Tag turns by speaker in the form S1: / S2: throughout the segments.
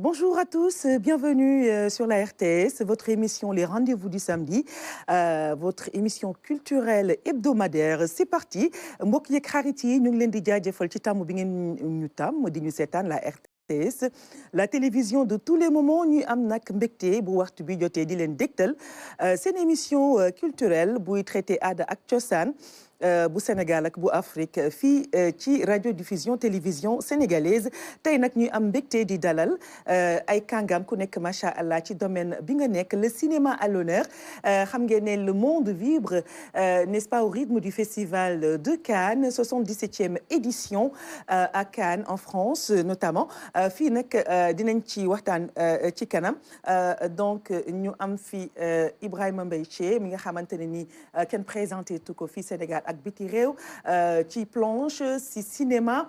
S1: Bonjour à tous, bienvenue sur la RTS, votre émission Les Rendez-vous du samedi, votre émission culturelle hebdomadaire. C'est parti mbokk yeeg xarit yi ñu ngi leen di jaajëfal ci tàmm bi ngeen ñu tàmm di ñu seetaan la RTS, la télévision de tous les moments. ñuy am nag mbégte bu waxtu bi jotee di leen dégtal seen émission culturelle buy traité aada ak cosaan bu Sénégal ak bu Afrique fii ci radio diffusion télévision sénégalaise. tey nag ñuy am mbégte di dalal ay kàngam ku nekk macha allah ci domaine bi nga nekk, le cinéma à l'honneur. xam ngeen ne le monde vibre n'est-ce pas au rythme du festival de Cannes, 77e édition à Cannes en France notamment. fii nag dinañ ci waxtaan ci kanam, donc ñu am fi Ibrahima Mbaye Thié mi nga xamante ne ni kenn présenté tu ko fii Sénégal ak biti réew ci planche ci cinéma.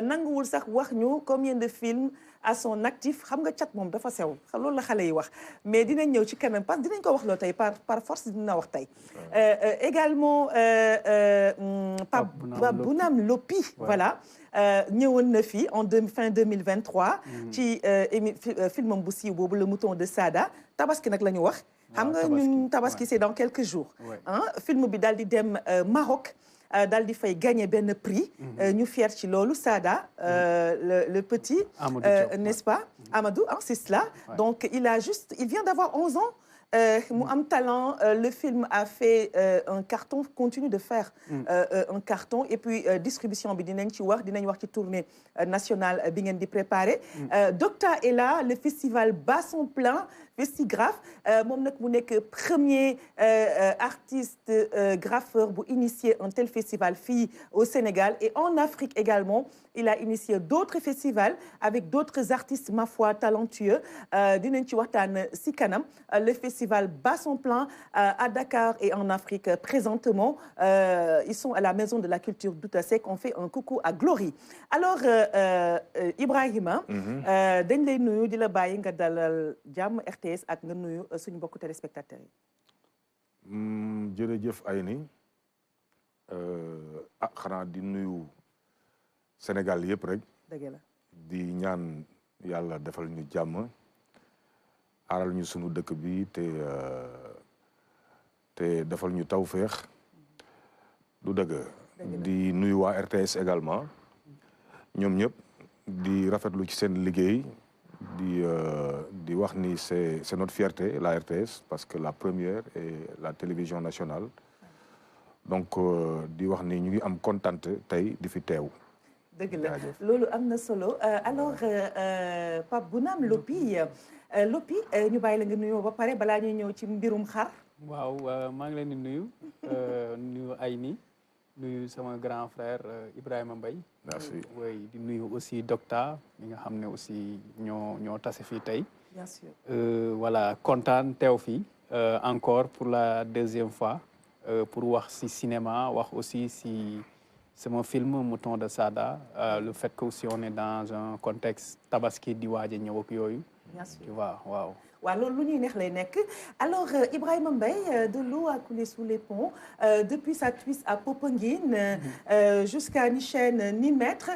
S1: nanguwul sax wax ñu combien de films à son actif. xam nga cat moom dafa sew loolu la xale yi wax, mais dinañ ñëw ci kanam parce que dinañ ko wax loo tey par force dina wax tey. également Pape Bounam Lopi, voilà, ñëwoon na fi en fin 2023 ci filmam bu siiw boobu Le Mouton de Sada. Tabaski nag la ñu wax. xam nga ñun Tabaski c'est dans quelques jours. film bi daal di dem Maroc, daal di fay gagner benn prix. ñu fier ci loolu. Sada, le petit, n'est-ce pas, Amadou, c'est cela. Donc il vient d'avoir 11 ans. mu am talent. Le film a fait un carton, continue de faire un carton. Et puis distribution bi dinañ wax ci tournée nationale bi ngeen di préparer. Docta est là, le festival bat son plein. Festigraphe moom nag mu nekk premier artiste graffeur bu initier un tel festival fii au Sénégal et en Afrique également. Il a initié d'autres festivals avec d'autres artistes, ma foi, talentueux. dinañ ci waxtaan si kanam. Le festival bat son plein à Dakar et en Afrique présentement. Ils sont à la Maison de la Culture Douta Seck. On fait un coucou à Glory. Alors Ibrahima, dañ lay nuyu di la bàyyi nga dalal jàmm RTS ak nga nuyu suñu mbokku téléspectateurs yi.
S2: jërëjëf Ayni. xanaa di nuyu Sénégal yëpp rek. dëgg la di ñaan yàlla defal ñu jàmm, aaral ñu sunu dëkk bi te defal ñu tawféex. du dëgg. di nuyu waa RTS également. ñoom ñëpp di rafetlu ci seen liggéey. di wax ni c'est notre fierté, la RTS, parce que la première est la télévision nationale. Donc di wax ni ñu ngi am kontante tey di fi teew.
S1: dëgg la loolu am na solo. alors Pape Bounam Lopi, ñu bàyyi la nga nuyoo ba pare balaa ñuy ñëw ci mbirum xar.
S3: waaw maa ngi leen di nuyu Ayni, nuyu sama grand frère Ibrahima Mbaye.
S2: merci.
S3: oui di nuyu aussi Docta mi nga xam ne aussi ñoo tase fii tey.
S1: bien sûr.
S3: voilà, kontaan teew fii encore pour la deuxième fois pour wax si cinéma, wax aussi si sama film Mouton de Sada. le fait que aussi on est dans un contexte tabaski di waaj a ñëw ak yooyu.
S1: bien sûr,
S3: tu vois, waaw.
S1: waaw loolu lu ñuy neex lay nekk. alors Ibrahima Mbaye, de l'eau a coulé sous les ponts depuis sa tuisse à Popenguine jusqu'à Ni chaîne ni maître.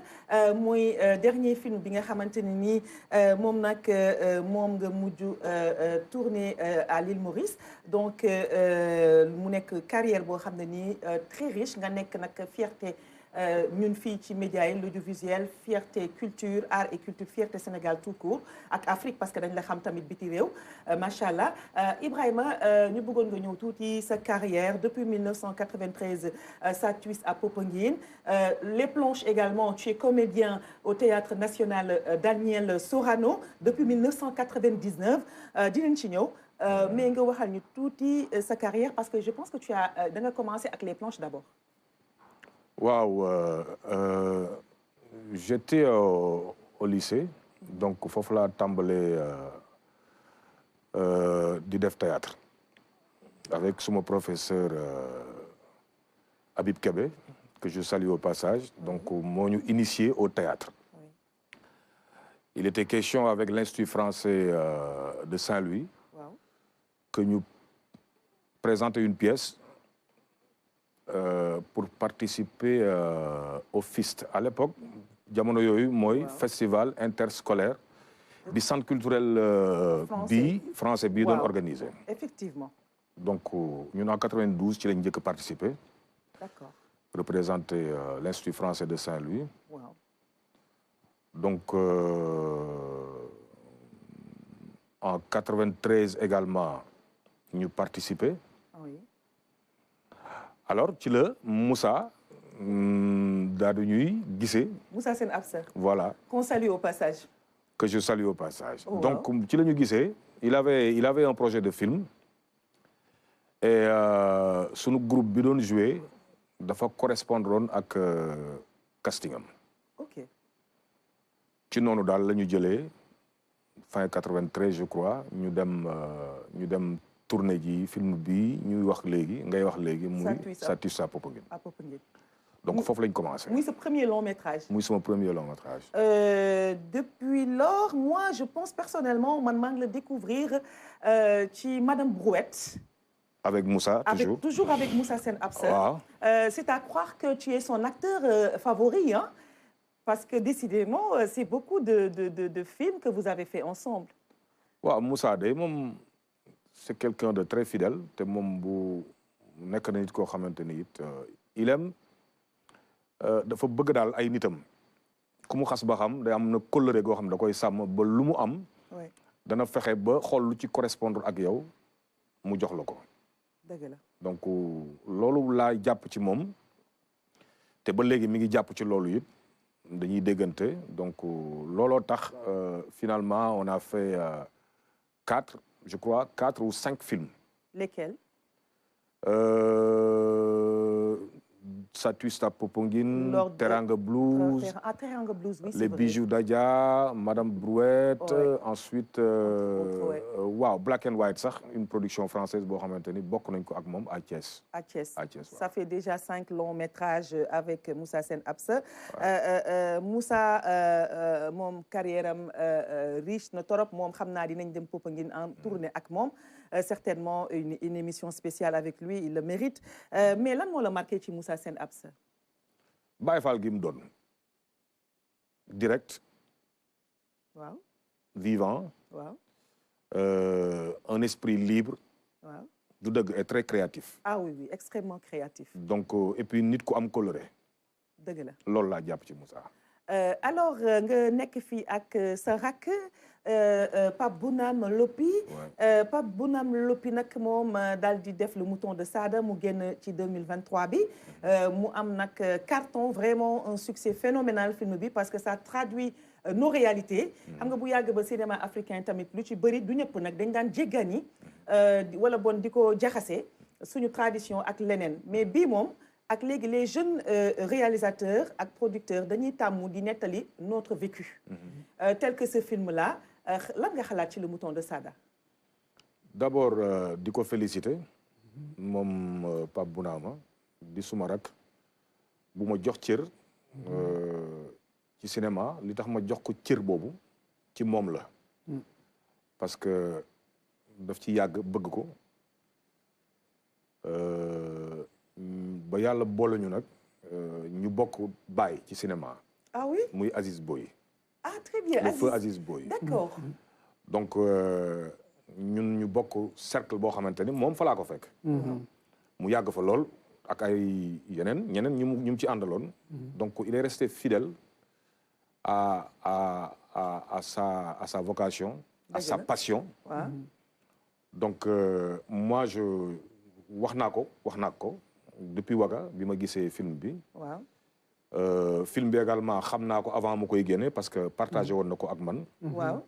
S1: mooy dernier film bi nga xamante ne nii moom nag moom nga mujj tourné à l'île Maurice. donc mu nekk carrière boo xam ne nii très riche nga nekk nag fierté ñun fii ci médias yi, l'audiovisuel, fierté culture, art et culture, fierté Sénégal tout court ak Afrique parce que dañ la xam tamit biti réew. macha allah. Ibrahima, ñu bëggoon nga ñëw tuuti sa carrière depuis 1993, sa tuisse à Popenguine. Les planches également, tu es comédien au Théâtre National Daniel Sorano depuis 1999. dinañ ci ñëw. mais nga waxal ñu tuuti sa carrière parce que je pense que da nga commencé avec les planches d'abord.
S2: waaw j'étais au lycée, donc foofu laa tàmbalee di def théâtre avec suma professeur Habib Kébé, que je salue au passage. Donc moo ñu initié au théâtre. Il était question avec l'Institut français de Saint-Louis que ñu présenter une pièce pour participer au FIST. À l'époque, jamono yooyu mooy festival interscolaire bi centre culturel français bii doon organisé.
S1: Effectivement.
S2: Donc ñun en 92 ci lañ njëkk a participé.
S1: D'accord.
S2: Représenter l'Institut français de Saint-Louis.
S1: Wow.
S2: Donc en 93 également ñu participé.
S1: Oui.
S2: Alors ci la Moussa daal di ñuy gisee.
S1: Moussa Sène Absa.
S2: Voilà.
S1: Qu'on salue au passage.
S2: Que je salue au passage.
S1: Oh,
S2: donc
S1: wow.
S2: ci la ñu gisee il avait un projet de film et sunu groupe bi doon joué dafa correspondre woon ak casting am.
S1: Ok.
S2: ci noonu daal la ñu jëlee fin 93 je crois ñu dem tourner ji film bi ñuy wax léegi ngay wax léegi. muy Ça tue ça Popenguine.
S1: À Popenguine.
S2: Donc foofu lañ commencé.
S1: Oui, ce premier long métrage.
S2: muy sama premier long métrage.
S1: Depuis lors, moi, je pense personnellement, man maa ngi la découvrir ci Madame Brouette.
S2: Avec Moussa, toujours.
S1: Toujours avec Moussa Sène Absa.
S2: Wow.
S1: C'est à croire que tu es son acteur favori, hein? Parce que décidément, c'est beaucoup de films que vous avez fait ensemble.
S2: Waaw Moussa de moom c'est quelqu'un de très fidèle te moom bu nekk na nit koo xamante ni it il aime dafa bëgg daal ay nitam ku mu xas ba xam day am na kóllëre goo xam da koy sàmm ba lu mu am.
S1: Oui.
S2: dana fexe ba xool lu ci correspondre ak yow mu jox la ko.
S1: dëgg la.
S2: Donc loolu laa jàpp ci moom te ba léegi mi ngi jàpp ci loolu it dañuy déggante donc looloo tax finalement on a fait 4 je crois 4 ou 5 films.
S1: Lesquels?
S2: Ça tue ça Popenguine, Teranga Blues,
S1: Teranga Blues, oui,
S2: Les Bijoux d'Adja, Madame Brouette,
S1: ouais.
S2: Ensuite
S1: ouais.
S2: waaw Black and White sax une production française boo xamante ni bokk nañ ko ak moom à Thiès.
S1: À Thiès.
S2: À Thiès,
S1: Ça fait déjà 5 longs métrages avec Moussa Sène Absa. Moussa moom carrière am riche na torop moom xam naa dinañ dem Popenguine en tournée ak moom. Certainement une émission spéciale avec lui, il le mérite. Mais lan moo la marqué ci Moussa Sène Absa?
S2: Baye Fall gi mu doon direct.
S1: Waaw.
S2: Vivant.
S1: Waaw.
S2: Un esprit libre.
S1: Waaw.
S2: du dëgg est très créatif.
S1: Ah oui, oui, extrêmement créatif.
S2: Donc et puis nit ku am coloré.
S1: Dëgg la.
S2: Loolu laa jàpp ci Moussa.
S1: Alors nga nekk fii ak sa rakk Pape Bounam Lopi. Pape Bounam Lopi nag moom daal di def le mouton de Sada mu génn ci 2023 bi mu am nag carton vraiment un succès phénoménal film bi parce que ça traduit nos réalités. xam nga bu yàgg ba cinéma africain tamit lu ci bëri du ñëpp nag dañ daan jéggani wala bon di ko jaxase suñu tradition ak leneen mais bii moom. ak léegi les jeunes réalisateurs ak producteurs dañuy tàmmu di nettali notre vécu. Tel que ce film-là lan nga xalaat ci le mouton de Sada.
S2: D'abord di ko féliciter moom Pape Bounama di suma rak bu ma jox cër ci cinéma li tax ma jox ko cër boobu ci moom la. Parce que daf ci yàgg bëgg ko. Ba yàlla boole ñu nag ñu bokk baay ci cinéma.
S1: Ah oui.
S2: muy Aziz Boye.
S1: Ah très bien.
S2: Le feu Aziz Boye.
S1: D'accord.
S2: Donc ñun ñu bokk cercle boo xamante ni moom fa laa ko fekk. mu yàgg fa lool ak ay ñeneen ñu ci àndaloon. Donc il est resté fidèle à sa vocation. À sa passion. Donc moi wax naa ko depuis Waga bi ma gisee film bi. Waaw. Film bi également xam naa ko avant mu koy génne parce que partagé woon na ko ak man.
S1: Waaw.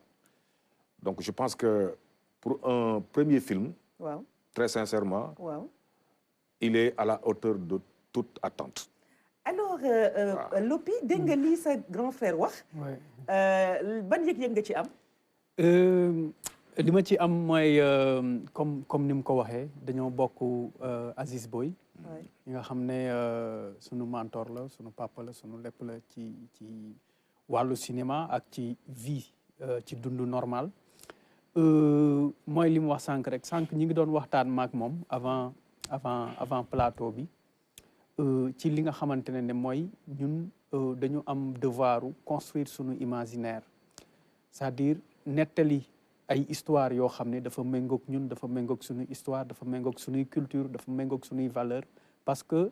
S2: Donc je pense que pour un premier film.
S1: Waaw.
S2: Très sincèrement.
S1: Waaw.
S2: Il est à la hauteur de toute attente.
S1: Alors Lopi dégg nga lii sa grand frère wax. ban yëg-yëg nga ci am.
S3: li ma ci am mooy comme ni mu ko waxee dañoo bokk Aziz Boye. ñi nga xam ne sunu mentor la sunu papa la sunu lépp la ci wàllu cinéma ak ci vie ci dundu normal mooy li mu wax sànq rek sànq ñi ngi doon waxtaan maak moom avant plateau bi ci li nga xamante ne mooy ñun dañu am devoiru construire sunu imaginaire c'est-à-dire nettali ay histoire yoo xam ne dafa méngoog ñun dafa méngoog suñuy histoire dafa méngoog suñuy culture dafa méngoog suñuy valeur parce que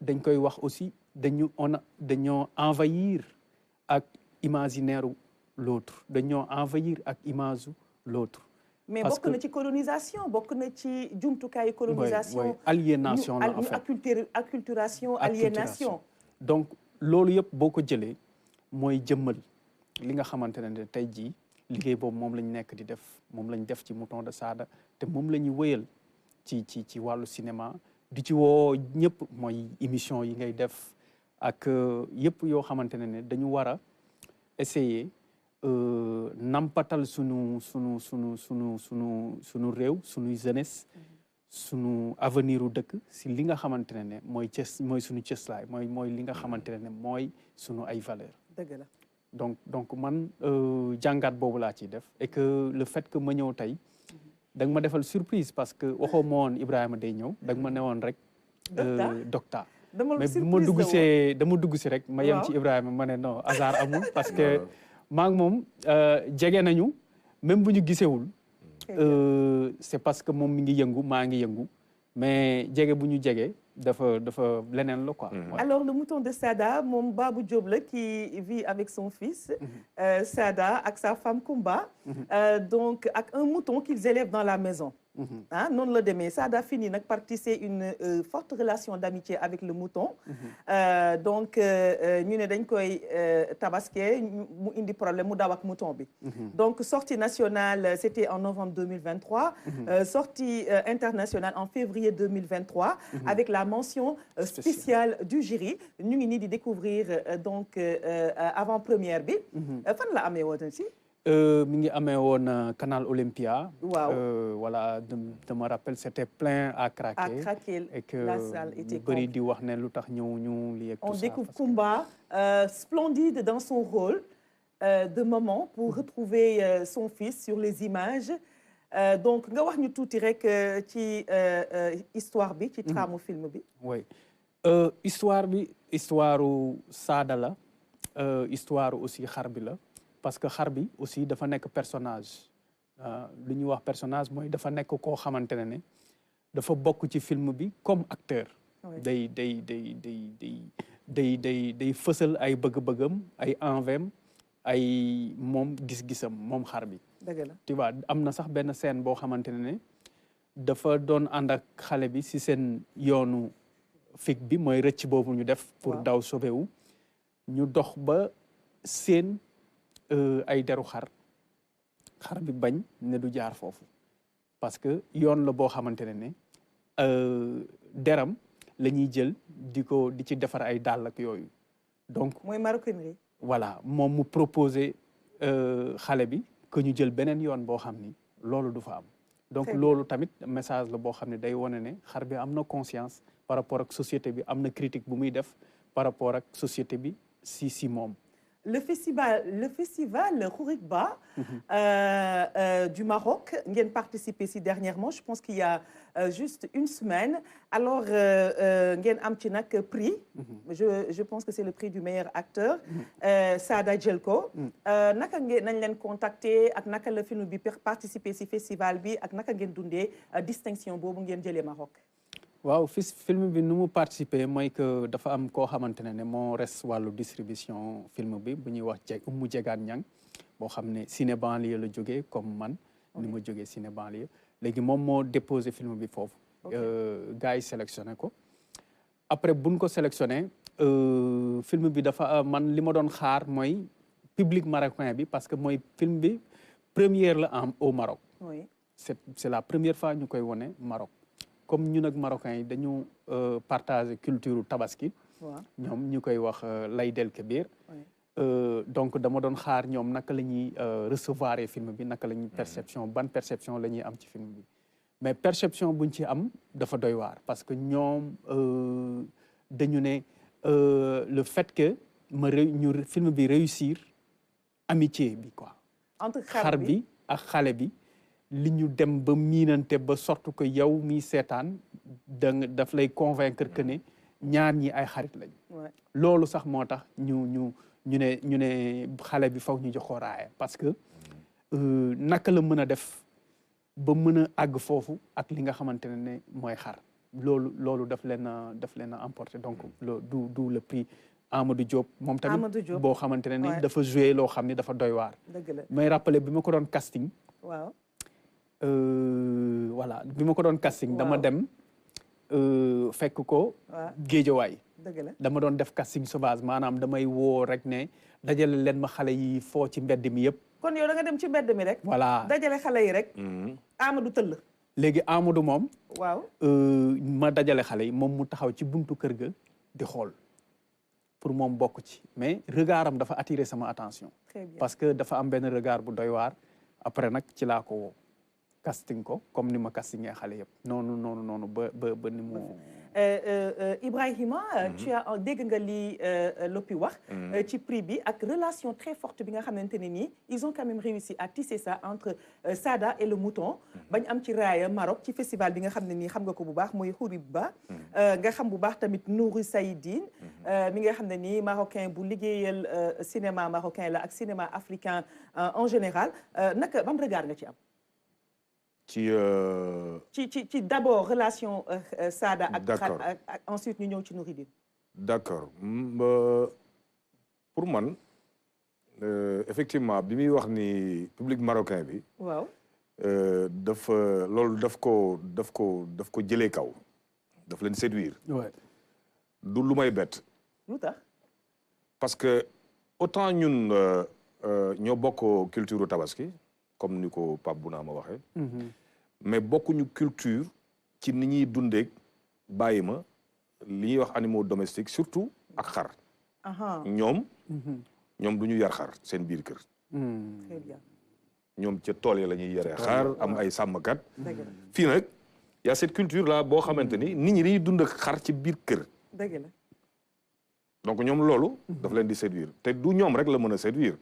S3: dañ koy wax aussi dañoo envahir ak imaginaire l'autre dañoo envahir ak image l'autre
S1: mais bokk na ci colonisation bokk na ci jumtukaayu colonisation
S3: aliénation la en fait
S1: acculturation aliénation
S3: donc loolu yëpp boo ko jëlee mooy jëmmal li nga xamante ne tey jii liggéey boobu moom lañ nekk di def moom lañ def ci Mouton de Sada te moom la ñu wëyal ci wàllu cinéma di ci woo ñëpp mooy émission yi ngay def ak yëpp yoo xamante ne dañu war a essayer nampatal sunu réew sunuy jeunesse sunu avenir u dëkk si li nga xamante ne mooy sunu cëslaay mooy li nga xamante ne mooy sunu ay valeur
S1: dëgg la
S3: donc man jàngat boobu laa ciy def et que le fait que ma ñëw tey da nga ma defal surprise parce que waxoo ma woon Ibrahima day ñëw da nga ma newoon rek Docta mais dama dugg si rek ma yem ci Ibrahima ma ne non hasard amul parce que maa ngi moom jege nañu même bu ñu gisewul c'est parce que moom mi ngi yëngu maa ngi yëngu mais jege bu ñu jege dafa leneen la quoi.
S1: Alors le Mouton de Sada moom Babou Diop la qui vit avec son fils Sada ak sa femme Koumba donc ak un mouton qu'ils élèvent dans la maison. ah noonu la demee Sada finit nag par tisser une forte relation d'amitié avec le mouton. donc ñu ne dañ koy tabaské mu indi problème mu daw ak mouton bi. donc sortie nationale c'était en novembre 2023. Sortie internationale en février 2023. Avec la mention spéciale du jury ñu ngi nii di découvrir donc avant-première bi. fan la amee woon aussi.
S3: mi ngi amee woon Canal Olympia.
S1: waaw
S3: voilà je me rappelle c'était plein à craquer.
S1: et que
S3: la salle était bëri di wax ne lu tax ñëw ñu lii ak tout ça.
S1: on découvre Koumba splendide dans son rôle de maman pour retrouver son fils sur les images donc nga wax ñu tuuti rek ci histoire bi ci tramu film bi.
S3: oui histoire bi histoire Sada la histoire aussi xar bi la. parce que xar bi aussi dafa nekk personnage lu ñuy wax personnage mooy dafa nekk koo xamante ne dafa bokk ci film bi comme acteur. day fësal ay bëgg-bëggam ay envem ay moom gis-gisam moom xar bi.
S1: dëgg la
S3: tu vois am na sax benn scène boo xamante ne dafa doon ànd ak xale bi si seen yoonu fig bi mooy rëcc boobu ñu def. pour daw sobewu ñu dox ba seen. ay deru xar bi bañ ne du jaar foofu parce que yoon la boo xamante ne deram la ñuy jël di ci defar ay dàll ak yooyu donc
S1: mooy maroquinerie.
S3: voilà moom mu proposé xale bi que ñu jël beneen yoon boo xam ni loolu du fa am donc loolu tamit message la boo xam ne day wane ne xar bi am na conscience par rapport ak société bi am na critique bu muy def par rapport ak société bi si moom.
S1: Le festival Khouribga du Maroc, ngeen participé si dernièrement, je pense qu'il y a juste une semaine. Alors, ngeen am ci nag prix. Je pense que c'est le prix du meilleur acteur. Sada Djelko. Naka ngeen nañ leen contacter ak naka la film bi participer si festival bi ak naka ngeen dundee distinction boobu ngeen jëlee Maroc.
S3: waaw film bi nu mu participer mooy que dafa am koo xamante ne moo res wàllu distribution film bi bu ñuy wax Oumou Jegaan Ñang boo xam ne ciné banlieue la jógee comme man ni ma jógee ciné banlieue léegi moom moo déposé film bi foofu gars yi sélectionné ko après buñ ko sélectionné film bi dafa man li ma doon xaar mooy public marocain bi parce que mooy film bi première la au Maroc. c'est la première fois ñu koy wone Maroc. comme ñun ak marocains yi dañu partager culture tabaski. ñoom ñu koy wax Laïd El Kébir. donc dama doon xaar ñoom naka la ñuy recevoir film bi naka la ñuy ban perception la ñuy am ci film bi mais perception buñ ci am dafa doy waar parce que ñoom dañu ne le fait que film bi réussir amitié bi quoi.
S1: entre
S3: xar bi ak xale bi. li ñu dem ba miinante ba sorte que yow mi seetaan daf lay convaincre que ne ñaar ñi ay xarit lañ. loolu sax moo tax ñu ñu ne xale bi faw ñu jox ko raaya parce que naka la mën a def ba mën a àgg foofu ak li nga xamante ne mooy xar loolu daf leen a emporté donc du le prix Amadou Diop moom tamit boo xamante ne ni dafa joué loo xam ni dafa doy waar may rappelé bi ma ko doon casting
S1: waaw
S3: voilà bi ma ko doon casting dama dem fekk ko Géejawaay dama doon def casting sauvage maanaam damay woo rek ne dajale leen ma xale yi foo ci mbedd mi yëpp
S1: kon yow da nga dem ci mbedd mi rek
S3: voilà
S1: dajale xale yi rek Amadou tëll
S3: léegi Amadou moom
S1: waaw
S3: ma dajale xale yi moom mu taxaw ci buntu kër ga di xool pour moom bokk ci mais regard am dafa attiré sama attention parce que dafa am benn regard bu doy waar après nag ci laa ko woo casting ko comme ni ma castingee xale yëpp noonu ba ni mu
S1: Ibrahima tu as dégg nga li Lopi wax ci prix bi ak relation très forte bi nga xamante ne nii ils ont quand même réussi à tisser ça entre Sada et le Mouton bañ am ci raaya Maroc ci festival bi nga xam ne nii xam nga ko bu baax mooy Khouribga nga xam bu baax tamit Nourou Saïdine mi nga xam ne nii marocain bu liggéeyal cinéma marocain la ak cinéma africain en général naka ban regard nga ci am ci d'abord relation Sada ak ensuite ñu ñëw ci Nouridine
S2: d'accord pour man effectivement bi muy wax ni public marocain bi
S1: waaw
S2: loolu daf ko jëlee kaw daf leen séduire du lu may bett
S1: lu tax
S2: parce que autant ñun ñoo bokk culture tabaski comme ni ko Pape Bounama waxee mais bokkuñu culture ci ni ñuy dundeeg bàyyi ma li ñuy wax animaux domestiques surtout ak xar ñoom du ñu yar xar seen biir kër
S1: très bien
S2: ñoom ca tool yi la ñuy yaree xar am ay sàmmkat fii nag y a cette culture là boo xamante ni nit ñi dañuy dund ak xar ci biir kër
S1: dëgg la
S2: donc ñoom loolu daf leen di séduire te du ñoom rek la mën a séduire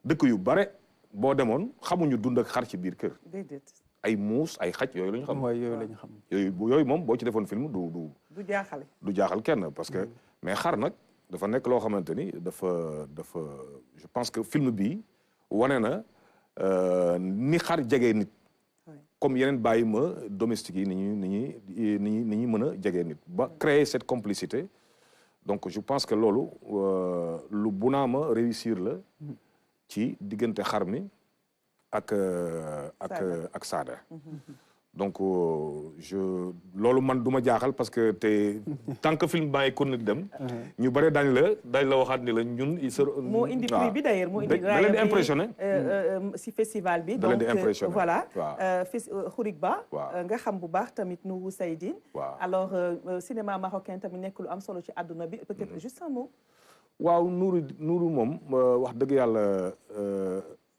S2: dëkk yu bare boo demoon xamuñu dund ak xar ci biir kër ay muus ay xaj yooyu la ñu xam yooyu moom boo ci defoon film du jaaxal kenn parce que mais xar nag dafa nekk loo xamante ni dafa je pense que film bi wane na ni xar jegee nit comme yeneen bàyyi ma domestique yi ni ñuy mën a jegee nit ba créer cette complicité donc je pense que loolu lu Bounama réussir la ci diggante xar mi ak Sada donc loolu man du ma jaaxal parce que tant que film baa ngi kon nag dem ñu bare daañ la waxaat ni la ñun
S1: moo indi prix bi d'ailleurs moo indi
S2: da leen di impressionné
S1: si festival bi
S2: da leen di impressionné
S1: voilà Khouribga nga xam bu baax tamit Nourou Saïdine alors cinéma marocain tamit nekk lu am solo ci àdduna bi peut-être juste un mot
S2: waaw Nourou moom wax dëgg yàlla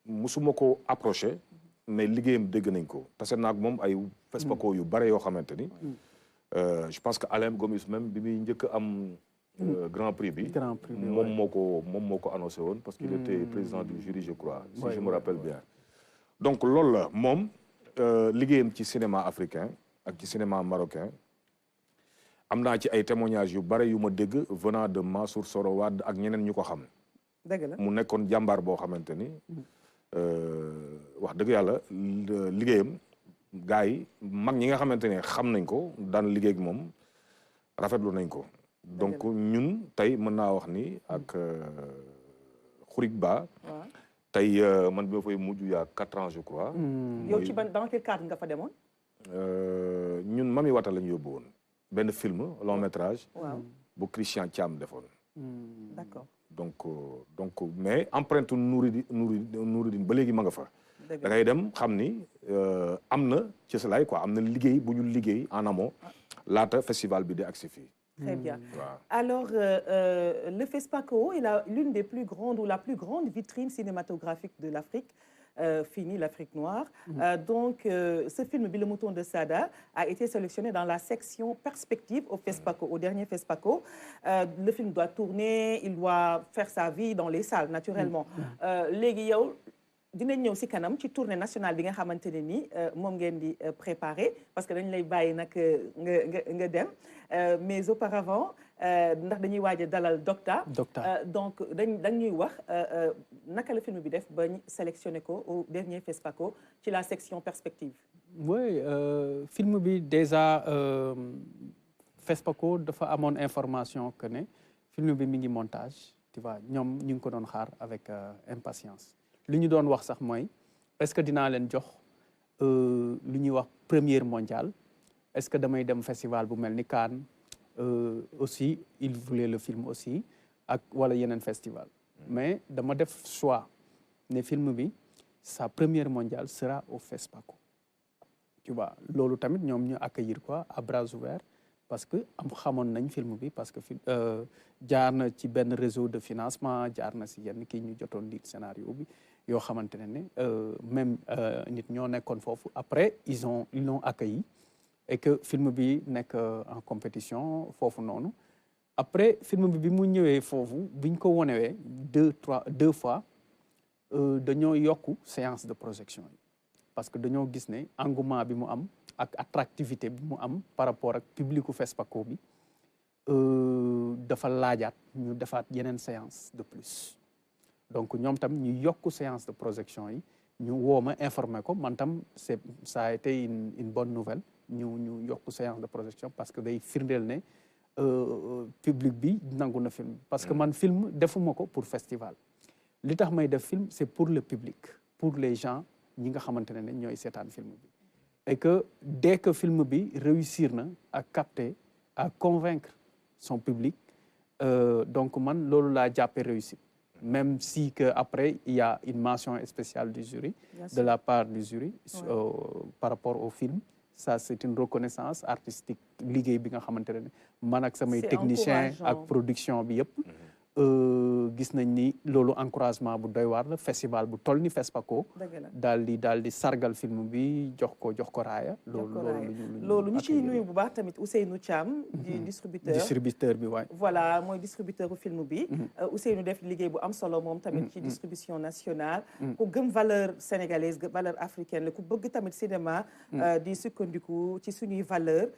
S2: musuma ko approché mais liggéeyam dégg nañ ko tase naag moom ay FESPACO yu bare yoo xamante ni je pense que Alain Gomis même bi muy njëkk am grand prix bi moom moo ko annoncé woon parce qu'il était président du jury je crois si je me rappelle bien donc loolu la moom liggéeyam ci cinéma africain ak ci cinéma marocain am naa ci ay témoignages yu bare yu ma dégg venant de Mansour Soro Wade ak ñeneen ñu ko xam
S1: dëgg la
S2: mu nekkoon jàmbaar boo xamante ni wax dëgg yàlla liggéeyam gars yi mag ñi nga xamante ne xam nañ ko daan liggéey ak moom rafetlu nañ ko donc ñun tey mën naa wax ni ak Khouribga tey man bi ma fay mujj y a 4 ans je crois
S1: yow ci dans quel cadre nga fa demoon
S2: ñun Mami Wata la ñu yóbbu woon benn film long métrage bu Christian Thiam defoon
S1: d'accord
S2: donc mais empreinte Nouridine ba léegi ma nga fa da ngay dem xam ni am na ci salaay quoi am na liggéey bu ñu liggéey en amont laata festival bi di agsi fii
S1: très bien alors le FESPACO est l'une des plus grandes ou la plus grande vitrine cinématographique de l'Afrique fini l'Afrique noire donc ce film bi Le Mouton de Sada a été sélectionné dans la section perspective au FESPACO au dernier FESPACO le film doit tourner il doit faire sa vie dans les salles naturellement léegi yow dinañ ñëw si kanam ci tournée nationale bi nga xamante ne ni moom ngeen di préparer parce que dañ lay bàyyi nag nga dem mais auparavant ndax dañuy waaj a dalal Docta. Donc dañ ñuy wax naka la film bi def ba sélectionné ko au dernier FESPACO ci la section perspective.
S3: Oui film bi déjà FESPACO dafa amoon information que ne film bi mi ngi montage tu vois ñoom ñu ngi ko doon xaar avec impatience. li ñu doon wax sax mooy est-ce que dinaa leen jox lu ñuy wax première mondiale est-ce que damay dem festival bu mel ni Cannes aussi il voulait le film aussi ak wala yeneen festival mais dama def choix ne film bi sa première mondiale sera au FESPACO tu vois loolu tamit ñoom ñu accueillir quoi à bras ouverts parce que am xamoon nañ film bi parce que jaar na ci benn réseau de financement jaar na si yenn kii ñu jotoon lire scénario bi yoo xamante ne même nit ñoo nekkoon foofu après ils l'ont accueilli et que film bi nekk en compétition foofu noonu après film bi mu ñëwee foofu biñ ko wonewee deux fois dañoo yokku séance de projection yi parce que dañoo gis ne engouement bi mu am ak attractivité bi mu am par rapport ak publicu FESPACO bi dafa laajaat ñu defaat yeneen séance de plus donc ñoom tam ñu yokku séance de projection yi ñu woo ma informé ko man tam ça a été une bonne nouvelle ñu yokku séance de projection parce que day firndeel ne public bi nangu na film parce que man film defuma ko pour festival li tax may def film c'est pour le public pour les gens ñi nga xamante ne ñooy seetaan film bi et que dès que film bi réussir na à capter à convaincre son public donc man loolu laa jàppe réussite même si que après il y a une mention spéciale du jury de la part du jury par rapport au film ça c'est une reconnaissance artistique liggéey bi nga xamante ne man ak samay technicien ak production bi yëpp gis nañ ni loolu encouragement bu doy waar la festival bu toll ni FESPACO daal di sargal film bi jox ko raaya
S1: loolu ñu ciy nuyu bu baax tamit Ousseynou Thiam di distributeur bi waay voilà mooy distributeur bu film bi Ousseynou def liggéey bu am solo moom tamit ci distribution nationale ku gëm valeur sénégalaise valeur africaine la ku bëgg tamit cinéma di sukkandiku ci suñuy valeur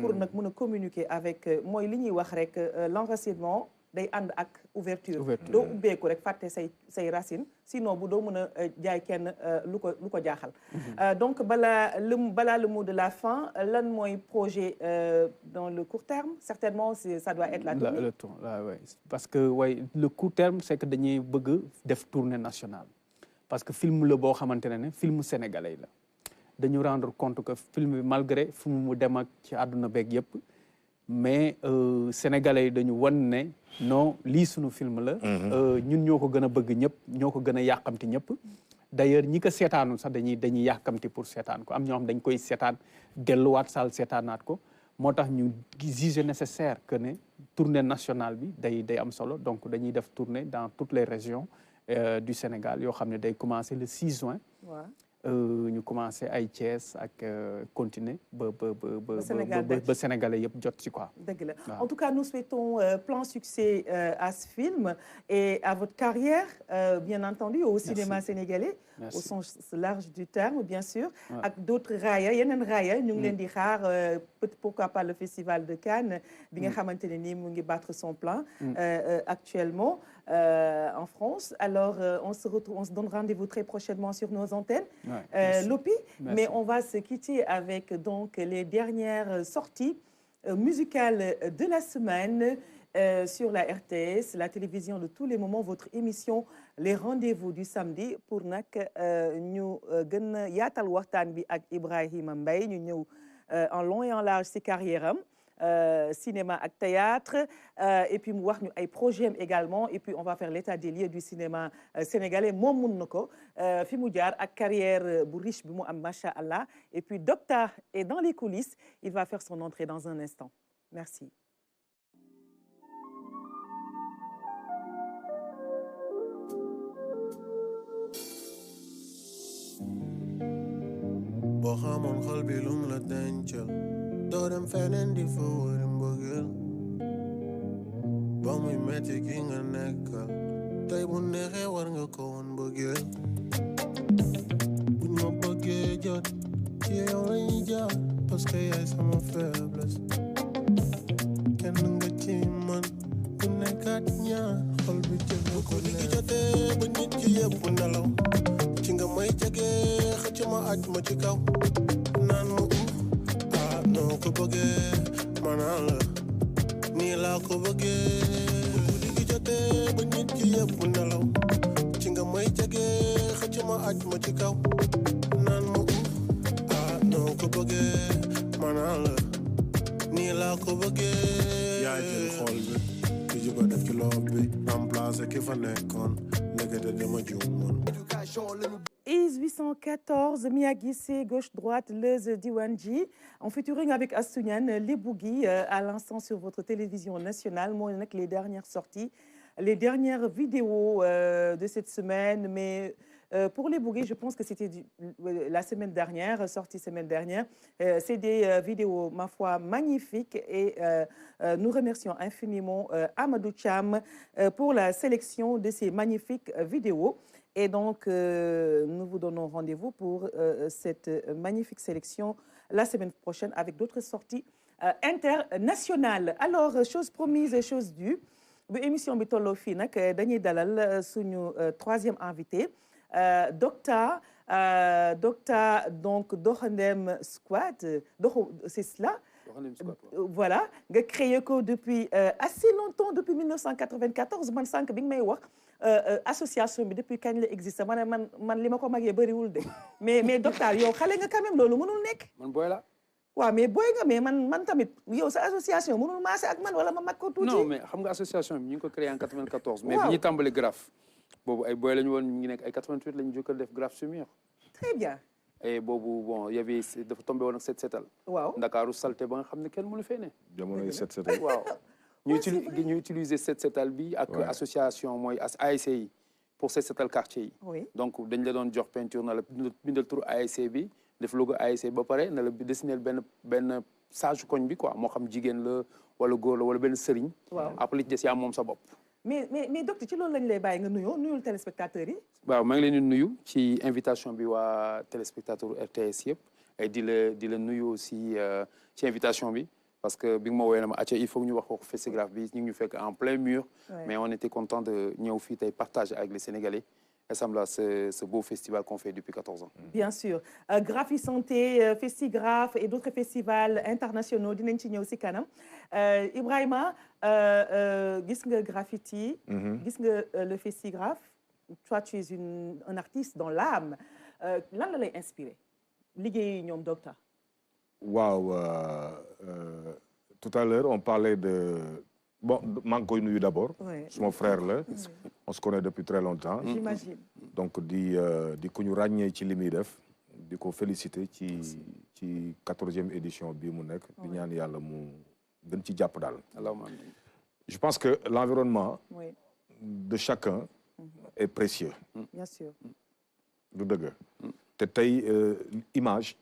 S1: pour nag mën a communiquer avec mooy li ñuy wax rek l'enracinement day ànd ak ouverture doo ubbeeku rek fàtte say racines sinon bu doo mën a jaay kenn lu ko jaaxal donc balaa le mot de la fin lan mooy projet dans le court terme certainement ça doit être la tournée
S3: le tour ouais. Parce que le court terme c'est que dañuy bëgg def tournée nationale parce que film la boo xamante ne film sénégalais la dañu rendre compte que film bi malgré fu mu dem ak ci àdduna beeg yëpp mais sénégalais yi dañu wan ne non lii sunu film la ñun ñoo ko gën a bëgg ñëpp ñoo ko gën a yàqamti ñëpp d'ailleurs ñi ko seetaanul sax dañuy yàqamti pour seetaan ko am ñoo xam dañ koy seetaan delluwaat saal seetaanaat ko moo tax ñu juge nécessaire que ne tournée nationale bi day am solo donc dañuy def tournée dans toutes les régions du Sénégal yoo xam ne day commencer le 6 juin ñu commencé ay Thiès ak continuer ba sénégalais yëpp jot ci quoi.
S1: dëgg la en tout cas nous souhaitons plein succès à ce film et à votre carrière bien entendu au cinéma sénégalais. Merci. Au sens large du terme bien sûr. ak d'autres raaya yeneen raaya ñu ngi leen di xaar pourquoi pas le festival de Cannes bi nga xamante ne nii mu ngi battre son plein actuellement en France alors on se donne rendez-vous très prochainement sur nos antennes. Lopi, mais on va se quitter avec donc les dernières sorties musicales de la semaine sur la RTS, la télévision de tous les moments, votre émission Les Rendez-vous du samedi pour nag ñu gën a yaatal waxtaan bi ak Ibrahima Mbaye ñu ñëw en long et en large ci carrière am cinéma ak théâtre et puis mu wax ñu ay projet également et puis on va faire l'état des lieux du cinéma sénégalais moom mun na ko fi mu jaar ak carrière bu riche bi mu am macha allah et puis Docta est dans les coulisses il va faire son entrée dans un instant merci.
S4: boo xamoon xol bi lum la dencal doo dem feneen di fa wëri mbëggeel ba muy metti ki nga nekkal tey bu neexee war nga ko woon mbëggeel yow lañuy jaar parce que yaay sama faiblesse kenn nga ci man ku nekkaat ñaar xol bi jël ko léegi jotee ba nit ki yëpp nelaw ci nga may jege xëcc ma aj ma ci kaw naan ma noo ko bëggee manaan la nii laa ko bëggee guddi gi jotee ba nit ki yëpp nelaw ci nga may jege xëcc ma aj ma ci kaw naan ma noo ko bëggee manaan la nii laa ko bëggee yaa jël xool bi ki ji ko def ci loxo bi remplacé ki fa nekkoon nekkete dama juumoon
S1: IS 814, Mia Guissé, gauche-droite, Leuz Diwanji, en featuring avec Astou Niane, Les Bougui, à l'instant sur votre télévision nationale. Moi, les dernières sorties, les dernières vidéos de cette semaine, mais pour Les Bougui, je pense que c'était la semaine dernière, sortie semaine dernière. C'est des vidéos, ma foi, magnifiques et nous remercions infiniment Amadou Cham pour la sélection de ces magnifiques vidéos. Et donc, nous vous donnons rendez-vous pour cette magnifique sélection la semaine prochaine avec d'autres sorties internationales. Alors, chose promise et chose due. L'émission Bitolo Finak, Daniel Dalal, suñu troisième invité. Docta, donc, Dohandem Squad, c'est cela. Voilà, nga créé ko depuis assez longtemps, depuis 1994. Man sank bi may wax association bi depuis kañ la existe man li ma ko magee bëriwul de mais docteur yow xale nga quand même loolu mënul nekk.
S5: man booy la.
S1: waaw mais booy nga mais man tamit yow sa association mënul maase ak man wala ma mag ko tuuti.
S5: non mais xam nga association bi ñu ngi ko créé en 94. mais bi ñuy tàmbali graphe boobu ay booy la ñu woon ñu ngi nekk ay 88 la ñu jëkk a def graphe sur mur.
S1: Très bien.
S5: et boobu bon y avait dafa tombé woon ak set setal.
S1: waaw
S5: Ndakaaru salté ba nga xam ne kenn mënu fee ne.
S2: jamonoy set setal.
S5: waaw ñu utiliser set setal bi ak association mooy ASC yi pour set setal quartier yi.
S1: oui
S5: donc dañ la doon jox peinture na la bindal turu ASC bi def logo ASC ba pare na la dessiner benn sage koñ bi quoi moo xam jigéen la wala góor la wala benn sëriñ.
S1: waaw
S5: après li ci des yaa moom sa bopp.
S1: mais docteur ci loolu lañ lay bàyyi nga nuyul téléspectateurs yi.
S5: waaw maa ngi leen di nuyu ci invitation bi waa téléspectateur RTS yëpp et di la nuyu aussi ci invitation bi parce que bi nga ma woowee na ma acca il faut que ñu wax ko festigraphe bi ñu ngi ñu fekk en plein mur. mais on était content de ñëw fii tey partager avec les Sénégalais ensemble ce beau festival qu'on fait depuis 14 ans.
S1: Bien sûr. Graphie Santé, Festigraphe et d'autres festivals internationaux dinañ ci ñëw si kanam Ibrahima gis nga graffiti. gis nga le Festigraphe. Toi tu es un artiste dans l'âme lan la lay inspiré liggéey ñoom docteur.
S2: waaw tout à l'heure on parlait de bon maa ngi koy nuyu d'abord. suma frère la. on se connaît depuis très longtemps.
S1: J'imagine.
S2: donc di ku ñu ràññee ci li muy def di ko féliciter ci 14e édition bii mu nekk. di ñaan yàlla mu gën ci jàpp daal.
S5: allahumma
S2: je pense que l'environnement de chacun est précieux.
S1: Bien sûr.
S2: du dëgg. te tey image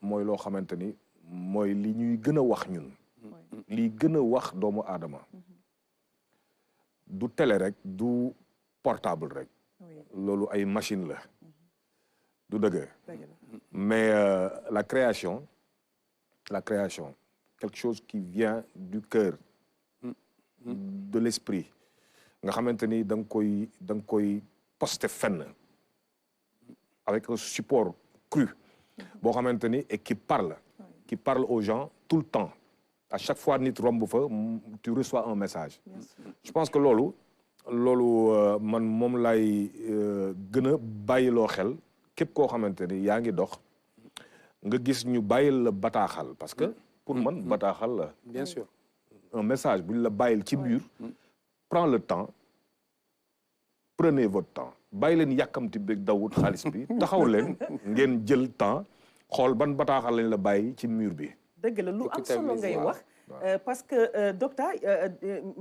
S2: mooy loo xamante ni mooy li ñuy gën a wax ñun. li gën a wax doomu aadama. du télé rek du portable rek. loolu ay machine la. du dëgg. mais la création quelque chose qui vient du cœur. de l'esprit. nga xamante ni da nga koy poster fenn. avec un support cru. boo xamante ni et qui parle aux gens tout le temps. à chaque fois nit romb fa tu reçois un message. je pense que loolu man moom lay gën a bàyyiloo xel képp koo xamante ni yaa ngi dox nga gis ñu bàyyil la bataaxal parce que pour man bataaxal la.
S5: bien sûr.
S2: un message bu ñu la bàyyil ci mur. prends le temps prenez votre temps bàyyi leen yàkkamti beeg dawut xaalis bi taxaw leen ngeen jël temps xool ban bataaxal lañ la bàyyi ci mur bi.
S1: dëgg la lu am solo ngay wax parce que docteur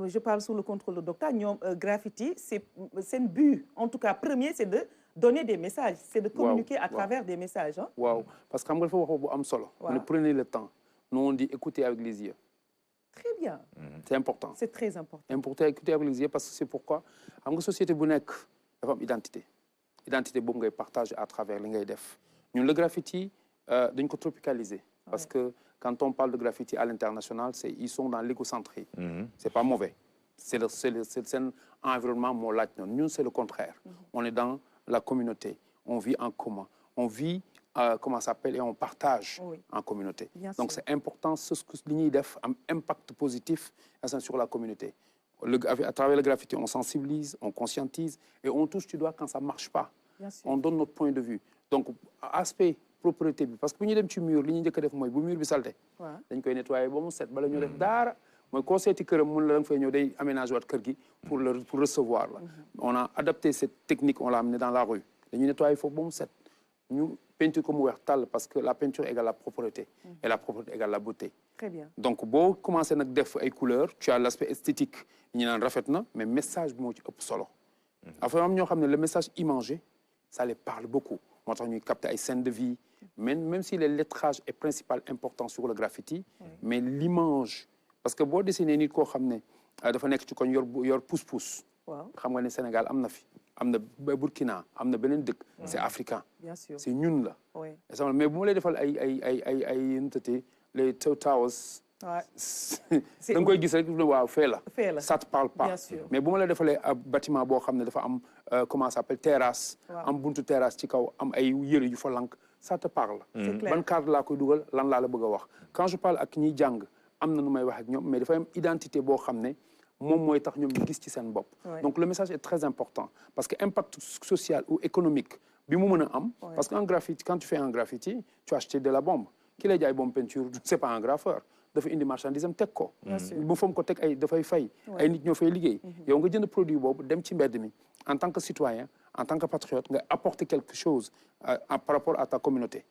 S1: je parle sous le contrôle de docteur ñoom graffiti c'est seen but en tout cas premier c'est de donner des messages c'est de communiquer à travers des messages hein.
S5: waaw parce que xam nga dafa wax bu am solo. prenez le temps nous on dit écouter avec les yeux.
S1: Très bien.
S5: C'est important.
S1: C'est très important.
S5: Important écouter avec les yeux parce que c'est pourquoi xam nga société bu nekk dafa am identité boobu ngay partager à travers li ngay def ñun le graffiti dañ ko tropicaliser. Parce que quand on parle de graffiti à l'international, ils sont dans l'égocentrie. C'est pas mauvais. C'est un environnement moo laaj noonu. Ñun c'est le contraire. On est dans la communauté. On vit en commun. On vit comment ça s'appelle et on partage en communauté. Donc c'est important ce que li ñuy def am impact positif sur la communauté. À travers le graffiti, on sensibilise, on conscientise et on touche du doigt quand ça marche pas. On donne notre point de vue. Donc aspect propreté bi parce que bu ñu dem ci mur li ñuy njëkk a def mooy bu mur bi salté dañ koy nettoyer ba mu set bala ñu def dara mooy koo seeti këram mun la da nga fay ñëw day aménager waat kër gi pour recevoir la. On a adapté cette technique, on l'a amené dans la rue. dañuy nettoyer foofu ba mu set ñu peinture ko mu weex tàll parce que la peinture égale la propreté et la propreté égale la beauté.
S1: Très bien.
S5: Donc boo commencé nag def ay couleurs tu as l'aspect esthétique ñu naan rafet na mais message bi moo ci ëpp solo. Enfin am ñoo xam ne le message imagé ça les parle beaucoup. Moo tax ñuy capter ay scènes de vie. Même si le lettrage est principal important sur le graffiti, mais l'image, parce que boo dessiné nit koo xam ne dafa nekk ci koñ yor pousse-pousse. xam nga ne Sénégal am na fi am na Burkina am na beneen dëkk. C'est africain. Bien sûr. C'est ñun la. Mais bu ma lay defal ay nu tëddee les towers. da nga koy gis rek waaw fee la. Ça te parle pas. Mais bu ma la defalee bâtiment boo xam ne dafa am comment ça s'appelle terrasse. am buntu terrasse ci kaw am ay yëre yu fa lank. Ça te parle. Ban cadre laa koy dugal lan laa la bëgg a wax. Quand je parle ak ñiy jàng am na nu may wax ak ñoom mais dafa am identité boo xam ne moom mooy tax ñoom ñu gis ci seen bopp. Donc le message est très important parce que impact social ou économique bi mu mën a am. Parce que un graffiti quand tu fais un graffiti tu achètes de la bombe. Ki lay jaay bombe peinture c'est pas un graffeur. dafa indi marchandise am teg ko. bu fam ko teg ay dafay fay. ay nit ñoo fay liggéey. yow nga jënd produit boobu dem ci mbedd mi en tant que citoyen en tant que patriote nga apporter quelque chose par rapport à ta communauté.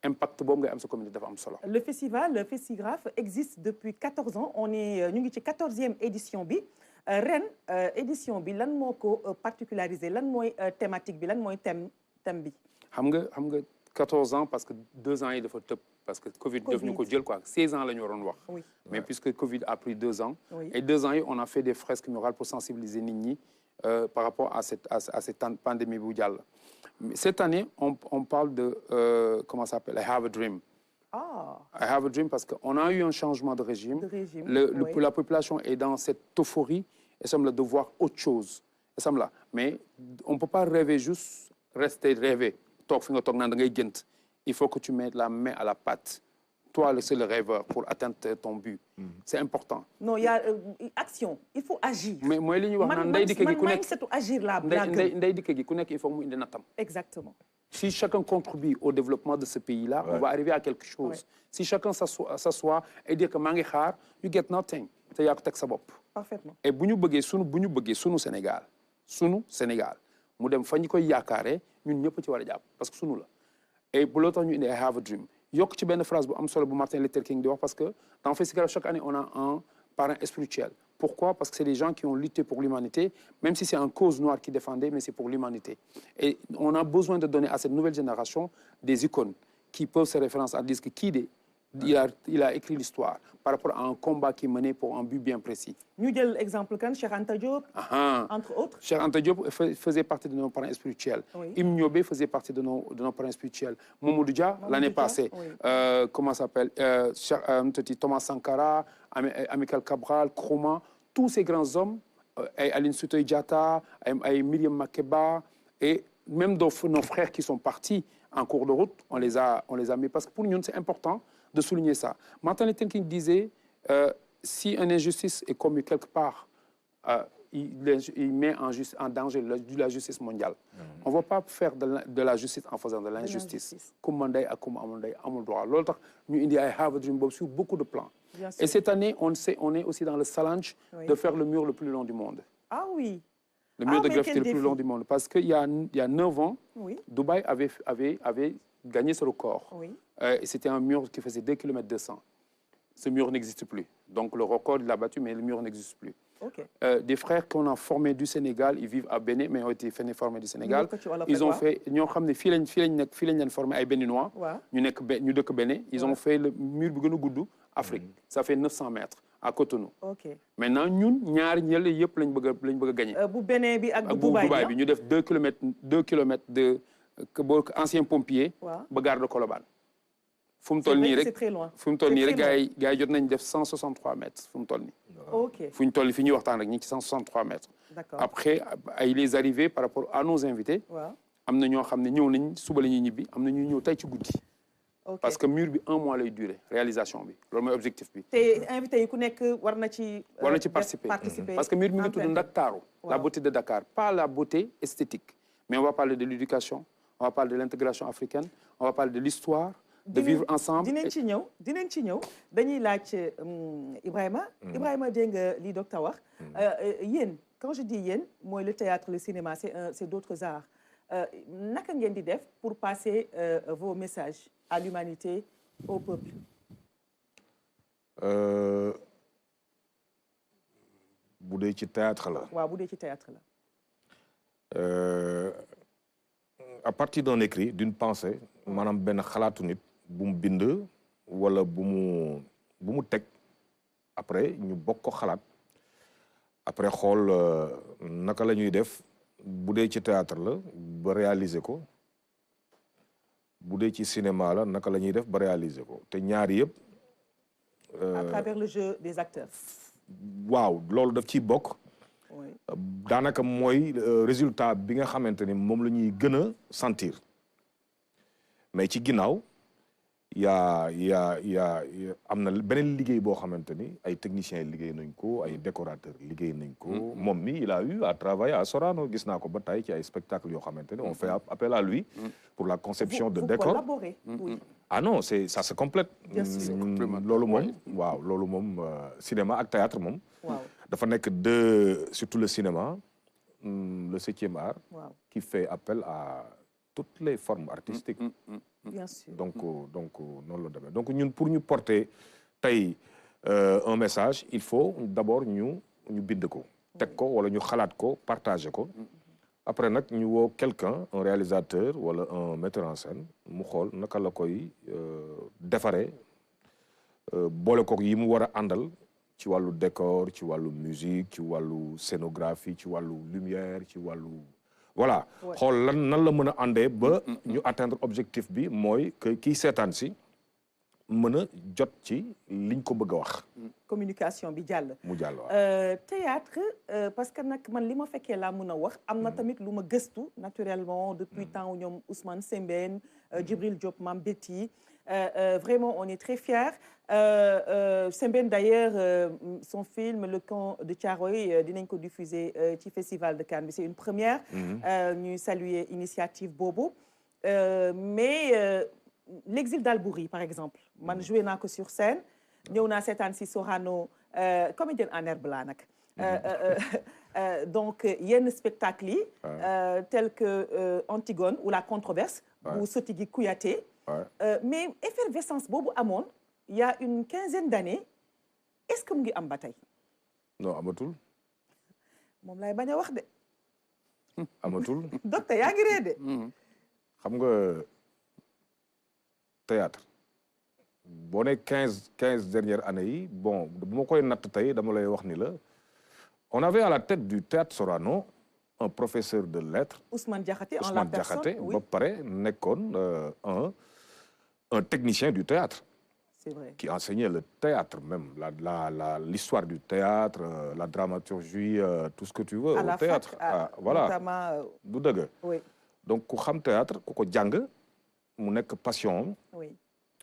S5: Impact boobu ngay am sa communauté dafa am solo.
S1: Le festival le Festigraph existe depuis 14 ans on est ñu ngi ci 14e édition bi ren édition bi lan moo ko particularisé lan mooy thématique bi lan mooy thème bi.
S5: xam nga 14 ans parce que 2 ans yi dafa tëb. Parce que Covid def ñu ko jël quoi 16 ans la ñu waroon wax. Mais puisque Covid a pris 2 ans. Et 2 ans yi on a fait des fresques murales pour sensibiliser nit ñi par rapport à cette pandémie bu jàll. Cette année on parle de comment ça s'appelle I have a dream. I have a dream parce que on a eu un changement de régime. La population est dans cette euphorie et semble de voir autre chose. Mais on peut pas rêver juste rester rêver toog fi nga toog naan da ngay gént. Il faut que tu mettes la main à la pâte. Toi, c'est le rêveur pour atteindre ton but. C'est important.
S1: Non, il y a action. Il faut agir.
S5: Mais moi, li ñu wax naan ndey dikke gi ku nekk
S1: agir là.
S5: Ndey dikke gi ku nekk il faut mu indi natam.
S1: Exactement.
S5: Si chacun contribue au développement de ce pays-là, on va arriver à quelque chose. Si chacun s'assoit et dire que maa ngi xaar, you get nothing. te yaa ko teg sa bopp.
S1: Parfaitement.
S5: Et bu ñu bëggee sunu Sénégal mu dem fa ñu koy yaakaaree ñun ñëpp ci war a jàpp parce que sunu la. Et pour l'autre, nous, I have a dream. Yokk ci benn phrase bu am solo bu Martin Luther King di wax parce que dans Festigraph chaque année on a un parrain spirituel. Pourquoi? Parce que c'est des gens qui ont lutté pour l'humanité, même si c'est une cause noire qui défendait, mais c'est pour l'humanité. Et on a besoin de donner à cette nouvelle génération des icônes qui peuvent se référencer à dire que il a écrit l'histoire par rapport à un combat qui est mené pour un but bien précis.
S1: Nous avons l'exemple quand Cheikh Anta Diop, entre autres.
S5: Cheikh Anta Diop faisait partie de nos parents spirituels. Oui. Ibn Niobé faisait partie de nos parents spirituels. Mamadou Dia, l'année passée, comment ça s'appelle Thomas Sankara, Amical Cabral, Nkrumah, tous ces grands hommes, Aline Sitoé Diatta, Myriam Makeba, et même nos frères qui sont partis en cours de route, on les a mis parce que pour nous, c'est important de souligner ça. Martin Luther King disait, si une injustice est commise quelque part, il met en danger la justice mondiale. On ne va pas faire de la justice en faisant de l'injustice. Comme Mandai a comme Amandai a le droit. L'autre, nous I have a dream sur beaucoup de plans. Et cette année, on est aussi dans le challenge de faire le mur le plus long du monde.
S1: Ah oui.
S5: Le mur de graffiti le plus long du monde. Parce qu'il y a 9 ans, Dubaï avait gagné ce record. Et c'était un mur qui faisait 2 km 200. Ce mur n'existe plus. Donc le record, il l'a battu, mais le mur n'existe plus. Des frères qu'on a formés du Sénégal, ils vivent à Bénin, mais ont été formés du Sénégal. Ils ont fait, nous avons formé à Béninois, nous dëkk Bénin. Ils ont fait le mur de Goudou, Afrique. Ça fait 900 mètres à Cotonou. Maintenant, nous, ñaar ñële yëpp lañ bëgg a gagner.
S1: Bu Bénin bi ak
S5: Dubaï bi ñu def 2 kilomètres de ancien pompier ba gare de Colobane. fu mu toll nii
S1: c'est
S5: rek
S1: très loin.
S5: fu mu toll nii
S1: C'est
S5: rek
S1: très
S5: gars yi jot nañ def 163 mètres fu mu toll nii.
S1: Ok,
S5: fu ñu toll nii fi ñuy waxtaan rek ñu ngi ci 163 mètres.
S1: d'accord.
S5: Après ay les arrivées par rapport à nos invités.
S1: waaw
S5: am na ñoo xam ne ñëw nañ suba la ñuy ñibbi am na ñuy ñëw tey ci guddi.
S1: ok
S5: parce que mur bi 1 mois lay durer réalisation bi loolu mooy objectif bi.
S1: te invité yi ku nekk war na ci.
S5: war na ci
S1: def
S5: participer parce que mur bi mi ngi tudd Ndakaaru la
S1: Waaw.
S5: beauté de Dakar pas la beauté esthétique mais on va parler de l'éducation on va parler de l'intégration africaine on va parler de l'histoire de vivre ensemble.
S1: dinañ ci ñëw dañuy laaj Ibrahima. Ibrahima dégg nga li docteur wax. Yéen quand je dis yéen mooy le théâtre le cinéma c'est d'autres arts naka ngeen di def pour passer vos messages à l'humanité au peuple.
S2: bu dee ci théâtre la.
S1: waaw bu dee ci théâtre la.
S2: À partir d'un écrit d'une pensée maanaam benn xalaatu nit bu mu bind wala bu mu teg après ñu bokk ko xalaat après xool naka la ñuy def bu dee ci théâtre la ba réaliser ko bu dee ci cinéma la naka la ñuy def ba réaliser ko te ñaari yëpp.
S1: à travers le jeu des acteurs.
S2: waaw loolu daf ciy bokk.
S1: oui
S2: daanaka mooy résultat bi nga xamante ni moom la ñuy gën a sentir mais ci ginnaaw yaa am na beneen liggéey boo xamante ni ay techniciens liggéey nañ ko ay décorateurs liggéey nañ ko. moom mi il a eu à travailler à Sorano gis naa ko ba tey ci ay spectacles yoo xamante ni on fait appel à lui. pour la conception de décor.
S1: vous collaborez. oui.
S2: ah non ça se complète.
S1: Bien sûr.
S2: loolu moom waaw loolu moom cinéma ak théâtre moom.
S1: waaw
S2: dafa nekk surtout le cinéma le 7e art.
S1: waaw
S2: qui fait appel à toutes les formes artistiques.
S1: bien sûr.
S2: donc noonu la demee donc ñun pour ñu porter tey un message il faut d'abord ñu bind ko. teg ko wala ñu xalaat ko partager ko. après nag ñu woo quelqu'un un réalisateur wala un metteur en scène mu xool naka la koy defaree boole kook yi mu war a àndal ci wàllu décor ci wàllu musique ci wàllu scénographie ci wàllu lumière ci wàllu voilà xool nan la mën a àndee ba ñu atteindre objectif bi mooy que kiy seetaan si mën a jot ci liñ ko bëgg a wax.
S1: communication bi jàll.
S2: mu jàll waaw.
S1: théâtre parce que nag man li ma fekkee laa mën a wax am na tamit lu ma gëstu naturellement depuis temps ñoom Ousmane Sembène Djibril Diop Mame Betty vraiment on est très fiers Sembène d'ailleurs son film Le Camp de Thiaroye dinañ ko diffuser ci festival de Cannes bi c'est une première. ñuy saluer initiative boobu mais l'exil d'Albouri par exemple man joué naa ko sur scène ñëw naa seetaan si Sorano comédienne en herbe laa nag donc yenn spectacle yi tel que Antigone ou la controverse bu Sotigi Kouyaté mais effervescence boobu amoon il y a une quinzaine d'années est-ce que mu ngi am ba tey
S2: non amatul
S1: moom lay bañ a wax de
S2: amatul
S1: docteur yaa ngi ree de
S2: xam nga théâtre boo ne quinze dernières années yi bon bu ma koy natt tey dama lay wax ni la on avait à la tête du théâtre Sorano un professeur de lettres
S1: Ousmane Diakhaté en la personne
S2: ba pare nekkoon un technicien du théâtre
S1: c'est vrai
S2: qui enseignait le théâtre même l'histoire du théâtre la dramaturgie tout ce que tu veux au théâtre voilà
S1: notamment
S2: du dëgg
S1: oui
S2: donc ku xam théâtre ku ko jàng mu nekk passion
S1: oui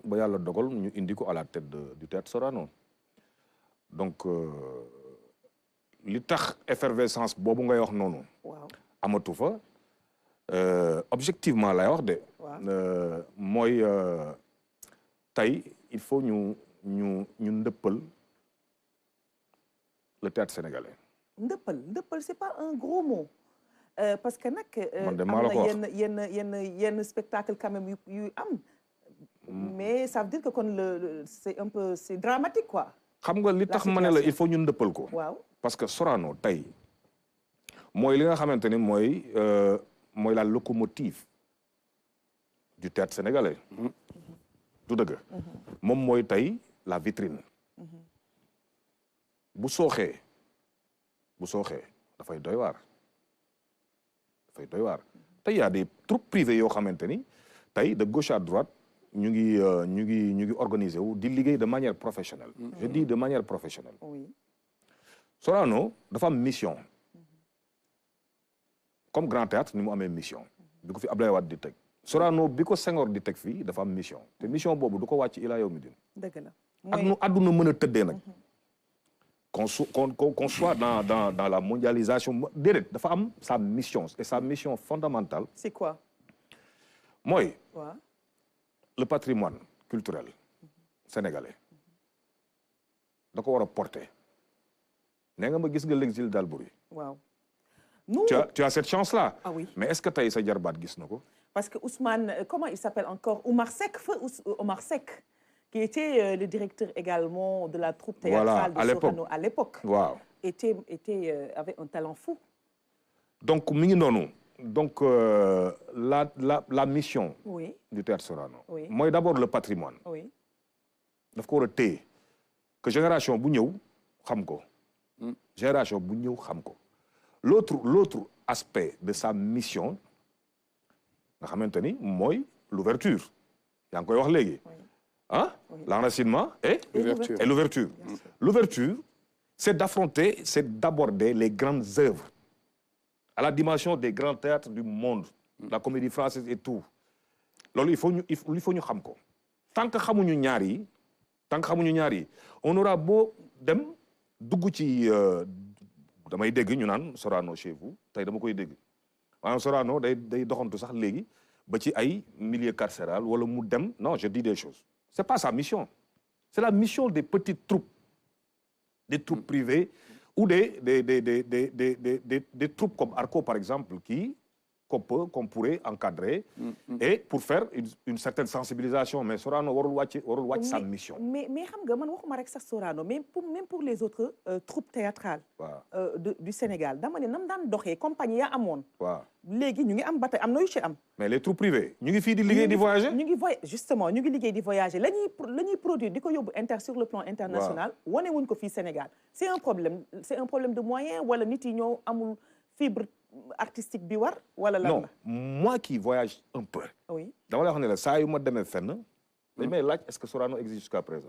S2: ba yàlla dogal ñu indi ko à la tête du théâtre Sorano donc li tax effervescence boobu ngay wax noonu
S1: waaw
S2: amatu fa objectivement lay wax de mooy tey il faut ñu ndëppal le théâtre sénégalais
S1: ndëppal c'est pas un gros mot parce que nag
S2: man de maa la ko wax
S1: yenn spectacle quand même yu am mais ça veut dire que kon c'est dramatique quoi
S2: xam nga li tax ma ne la il faut ñu ndëppal ko
S1: waaw
S2: parce que Sorano tey mooy li nga xamante ni mooy la locomotive du théâtre sénégalais du dëgg moom mooy tey la vitrine bu sooxee dafay doy waar tey y a des troupes privées yoo xamante ni tey de gauche à droite ñu ngi organiser wu di liggéey de manière professionnelle. Je dis de manière professionnelle.
S1: Oui.
S2: Sorano dafa am mission. Comme Grand Théâtre ni mu amee mission. bi ko fi Abdoulaye Wade di teg. Sorano bi ko Senghor di teg fii dafa am mission te mission boobu du ko wàcc ilaa yow mi din.
S1: dëgg la.
S2: adduna mën a tëddee nag. qu'on soit dans la mondialisation déedéet dafa am sa mission et sa mission fondamentale.
S1: C'est quoi?
S2: mooy.
S1: waaw.
S2: Le patrimoine culturel sénégalais da ko war a porter. nee nga ma gis nga l'exil d'Albouri.
S1: waaw.
S2: Tu as cette chance-là.
S1: Ah oui.
S2: Mais est-ce que tey sa jarbaat gis na ko?
S1: Parce que Ousmane, comment il s'appelle encore? Omar Seck, Omar Seck, qui était le directeur également de la troupe théâtrale de Sorano à l'époque.
S2: Waaw.
S1: Avait un talent fou.
S2: Donc mi ngi noonu. Donc la mission.
S1: Oui.
S2: Du théâtre Sorano.
S1: Oui.
S2: mooy d'abord le patrimoine.
S1: Oui.
S2: daf ko war a téye que génération bu ñëw xam ko. génération bu ñëw xam ko. L'autre aspect de sa mission nga xamante ni mooy l'ouverture yaa ngi koy wax léegi. Ah, l'enracinement et l'ouverture. L'ouverture, c'est d'affronter, c'est d'aborder les grandes œuvres à la dimension des grands théâtres du monde, la comédie française et tout. loolu il faut ñu xam ko. Tant que xamuñu ñaar yi, on aura beau dem dugg ci damay dégg ñu naan Sorano chez vous tey dama koy dégg maanaam Sorano day doxantu sax léegi ba ci ay milieu carcéral wala mu dem non je dis des choses. C'est pas sa mission. C'est la mission des petites troupes, des troupes privées ou des troupes comme Arco, par exemple, qu'on pourrait encadrer et pour faire une certaine sensibilisation. Mais Sorano warul wàcc sa mission.
S1: Mais xam nga man waxuma rek sax Sorano, même pour les autres troupes théâtrales du Sénégal. Dama ne nam daan doxee compagnie ya amoon.
S2: Waaw.
S1: Léegi ñu ngi am ba tey am na yu ci am.
S2: Mais les troupes privées ñu ngi fii di liggéey di voyager.
S1: Justement ñu ngi liggéey di voyager la ñuy produire di ko yóbbu sur le plan international. wane wuñ ko fii Sénégal. C'est un problème de moyens wala nit yi ñoo amul fibre artistique bi war wala lan la.
S2: Non, moi qui voyage un peu.
S1: Oui.
S2: dama lay wax ne la saa yu ma demee fenn. dañ may laaj est-ce que Sorano existe jusqu'à présent.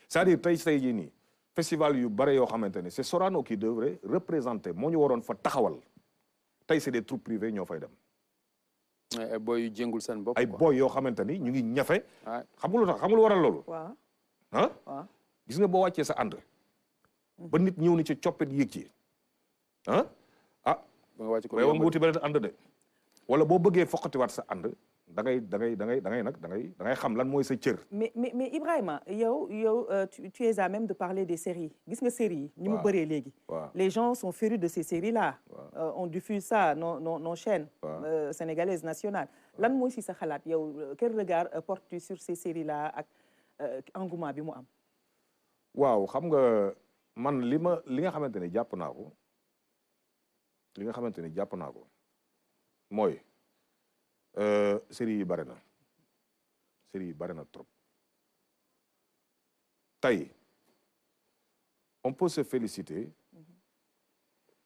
S2: C'est-à-dire tey jii nii festival yu bare yoo xamante ne c'est Sorano qui devrait représenter moo ñu waroon fa taxawal. tey c'est des troupes privées ñoo fay dem.
S5: ay boy yu jëngul seen bopp.
S2: ay boy yoo xamante ni ñu ngi ñafe. xam nga lu tax xam nga lu waral loolu.
S1: waaw.
S2: ah. gis nga boo wàccee sa ànd. ba nit ñëw ni ci coppet yéeg ci. ba nga wàcc ko yow nga wuti beneen ànd de. wala boo bëggee foqatiwaat sa ànd da ngay xam lan mooy sa cër.
S1: mais Ibrahima yow tu es à même de parler des séries gis nga séries yi. ni mu bëree léegi. Les gens sont férus de ces séries là. On diffuse ça nos chaînes. sénégalaises nationales. lan mooy si sa xalaat yow quel regard portes-tu sur ces séries là ak engouement bi mu am.
S2: waaw xam nga man li nga xamante ne jàpp naa ko. mooy série yi bari na trop tey on peut se féliciter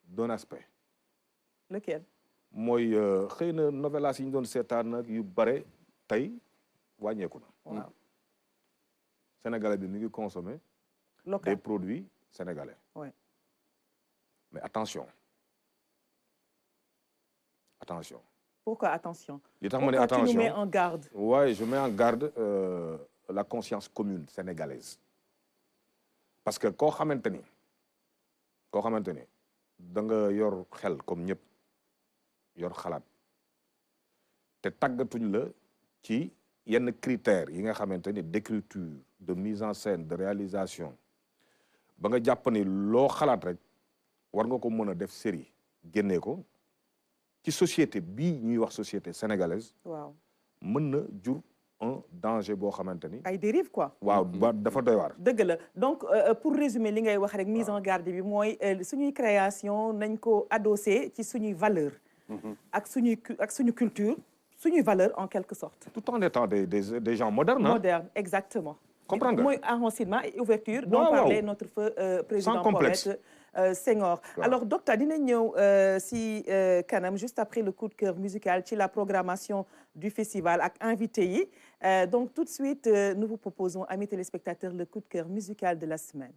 S2: d'un aspect.
S1: Lequel?
S2: mooy xëy na novelas yi ñu doon seetaan nag yu bare tey wàññeeku na.
S1: waaw.
S2: Sénégalais bi mi ngi consommer des produits sénégalais.
S1: Ouais.
S2: Mais attention.
S1: Pourquoi attention?
S2: Pourquoi
S1: tu nous mets en garde?
S2: Ouais, je mets en garde la conscience commune sénégalaise. Parce que koo xamante ni da nga yor xel comme ñëpp yor xalaat te tàggatuñ la ci yenn critères yi nga xamante ni d'écriture de mise en scène de réalisation ba nga jàpp ni loo xalaat rek war nga ko mën a def série génnee ko ci société bii ñuy wax société sénégalaise.
S1: waaw
S2: mën na jur un danger boo xamante ni.
S1: ay dérive quoi.
S2: waaw ba dafa doy waar.
S1: dëgg la donc pour résumer li ngay wax rek mise en garde bi mooy suñuy création nañ ko adossé ci suñuy valeur ak suñu culture suñuy valeur en quelque sorte.
S2: tout en étant des gens modernes.
S1: Modernes, exactement.
S2: comprendre nga
S1: mooy enracinement et ouverture dont parlait notre feu président poète Senghor.
S2: Voilà.
S1: Alors docteur dina ñëw si kanam juste après le coup de cœur musical ci la programmation du festival ak invité yi donc tout de suite nous vous proposons amis téléspectateurs le coup de cœur musical de la semaine.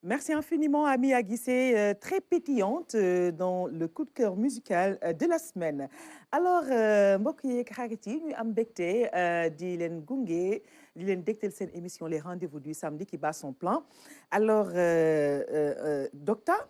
S1: Merci infiniment à Mia Guissé, très pétillante dans le coup de cœur musical de la semaine. Alors mbokk yi ak xarit yi ñu am mbégte di leen gunge di leen dégtal seen émission les rendez-vous du samedi qui bat son plein. Alors docteur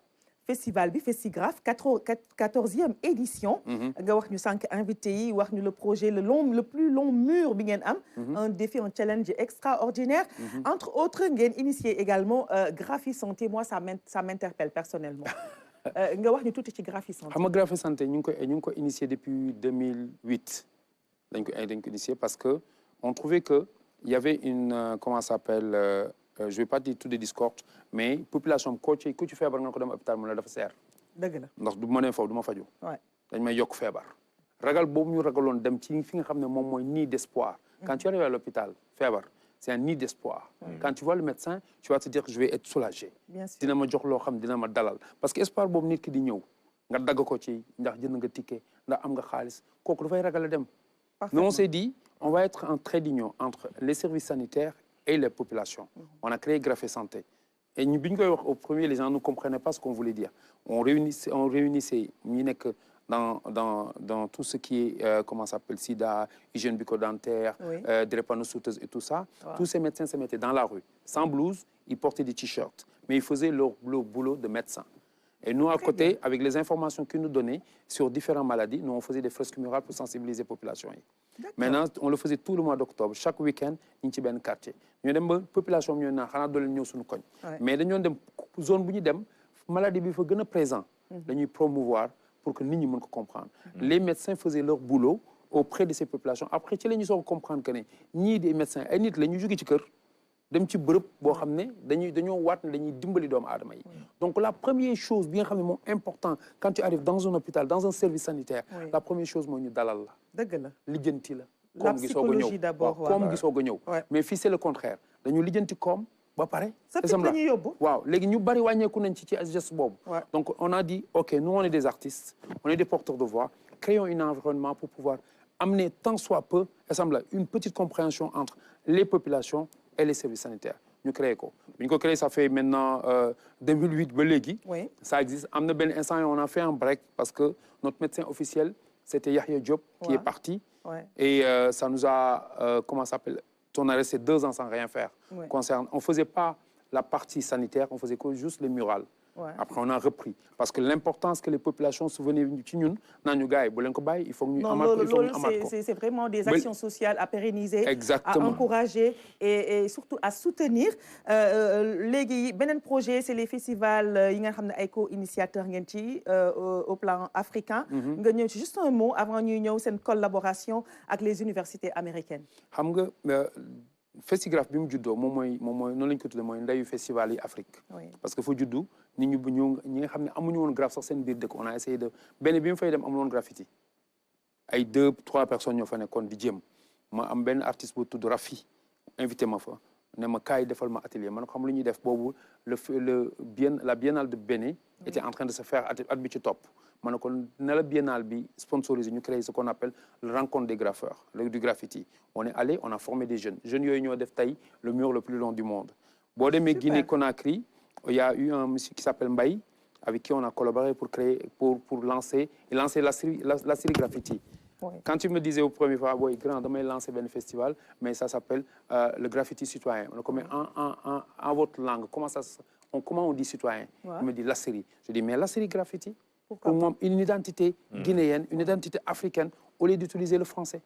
S1: festival bi Festigraph 14e édition. nga wax ñu sànq invité yi wax ñu le projet le plus long mur bi ngeen am. un défi un challenge extraordinaire. Entre autres ngeen initié également Graphie Santé moi ça m'interpelle personnellement. nga wax ñu tuuti ci Graphie Santé.
S5: xam nga Graphie Santé ñu ngi ko initié depuis 2008 dañ ko initié parce que on trouvait que il y avait une comment ça s'appelle je vais pas dire tout des discordes mais population ku ci feebar nga ko dem hôpital mu la dafa seer.
S1: dëgg la
S5: ndax du ma nee foofu du ma faju.
S1: waay
S5: dañ may yokk feebar. ragal boobu ñu ragaloon dem ci fi nga xam ne moom mooy nid d'espoir. Quand tu arrives à l'hôpital feebar c'est un nid d'espoir. Quand tu vois le médecin tu vas te dire que je vais être soulagé.
S1: bien sûr
S5: dina ma jox loo xam dina ma dalal parce que espoir boobu nit ki di ñëw nga dagg ko ci ndax jënd nga ticket ndax am nga xaalis kooku dafay ragal a dem. Mais on s'est dit on va être un trait d'union entre les services sanitaires et les populations. On a créé Graphie Santé. Et nous, au premier, les gens ne comprenaient pas ce qu'on voulait dire. On réunissait dans tout ce qui est, comment ça s'appelle, sida, hygiène bucco-dentaire, drépanocytose et tout ça.
S1: Wow.
S5: Tous ces médecins se mettaient dans la rue, sans blouse, ils portaient des t-shirts. Mais ils faisaient leur boulot de médecin. Et nous, à côté, avec les informations qu'ils nous donnaient sur différentes maladies, nous, on faisait des fresques murales pour sensibiliser la population. Maintenant, on le faisait tout le mois d'octobre. Chaque week-end, nous avons un quartier. Nous avons une population qui est mais nous avons une zone où la maladie est présente. Nous promouvoir pour que nous puissions comprendre. Les médecins faisaient leur boulot auprès de ces populations. Après, nous avons comprendre que ni des médecins, ni des gens dem ci bërëb boo xam ne dañoo waat ne dañuy dimbali doomu aadama yi. Donc la première chose bi nga xam ne moom important quand tu arrives dans un hôpital dans un service sanitaire. La première chose mooy ñu dalal la.
S1: dëgg la
S5: lijjanti la.
S1: la psychologie d'abord
S5: koom gi soog a ñëw. Mais fii c'est le contraire dañu lijjanti koom ba pare.
S1: sa picc la ñuy yóbbu.
S5: waaw léegi ñu bari wàññeeku nañ ci geste boobu. Donc on a dit ok nous on est des artistes on est des porteurs de voix créons un environnement pour pouvoir amener tant soit peu une petite compréhension entre les populations et les services sanitaires. Nous créons quoi? Nous créons ça fait maintenant 2008 ça existe. À un instant on a fait un break parce que notre médecin officiel c'était Yahya Diop qui est parti et ça nous a comment ça s'appelle? On a resté 2 ans sans rien faire. On faisait pas la partie sanitaire, on faisait juste les murales. Après, on a repris. Parce que l'importance que les populations se venaient de nous, il faut que
S1: c'est vraiment des actions sociales à pérenniser,
S5: exactement.
S1: À encourager et surtout à soutenir. Les projet, c'est les festivals, il y a co-initiateurs au plan africain. Juste un mot avant une collaboration avec les universités américaines.
S5: Festigraph bi mu juddoo moom mooy noonu lañu ko tuddee mooy ndeyu festival yi Afrique. Parce que fa juddu nit ñi nga xam ne amuñu woon graphe sax seen biir dëkk on a essayé de benn bi mu fay dem amul woon graffiti ay 2-3 personnes ñoo fa nekkoon di jéem ma am benn artiste bu tudd Rafi invité ma fa ne ma kaay defal ma atelier man xam lu ñuy def boobu la biennale de Bénin était en train de se faire at bi ci topp. Ma ne ko ne la biennale bi sponsorisé ñu créé ce qu'on appelle le rencontre des graffeurs du graffiti. On est allé on a formé des jeunes yooyu ñoo def tey le mur le plus long du monde. Boo demee Guinée Conakry il y a eu un monsieur qui s'appelle Mbaye avec qui on a collaboré pour créer pour lancer la série graffiti. Quand tu me disais au premier fois oui grand damay lancer benn festival mais ça s'appelle le graffiti citoyen. On met en votre langue comment on dit citoyen? Il me dit la série. Je dis mais la série graffiti. Pour moi, une identité guinéenne, une identité africaine, au lieu d'utiliser le français.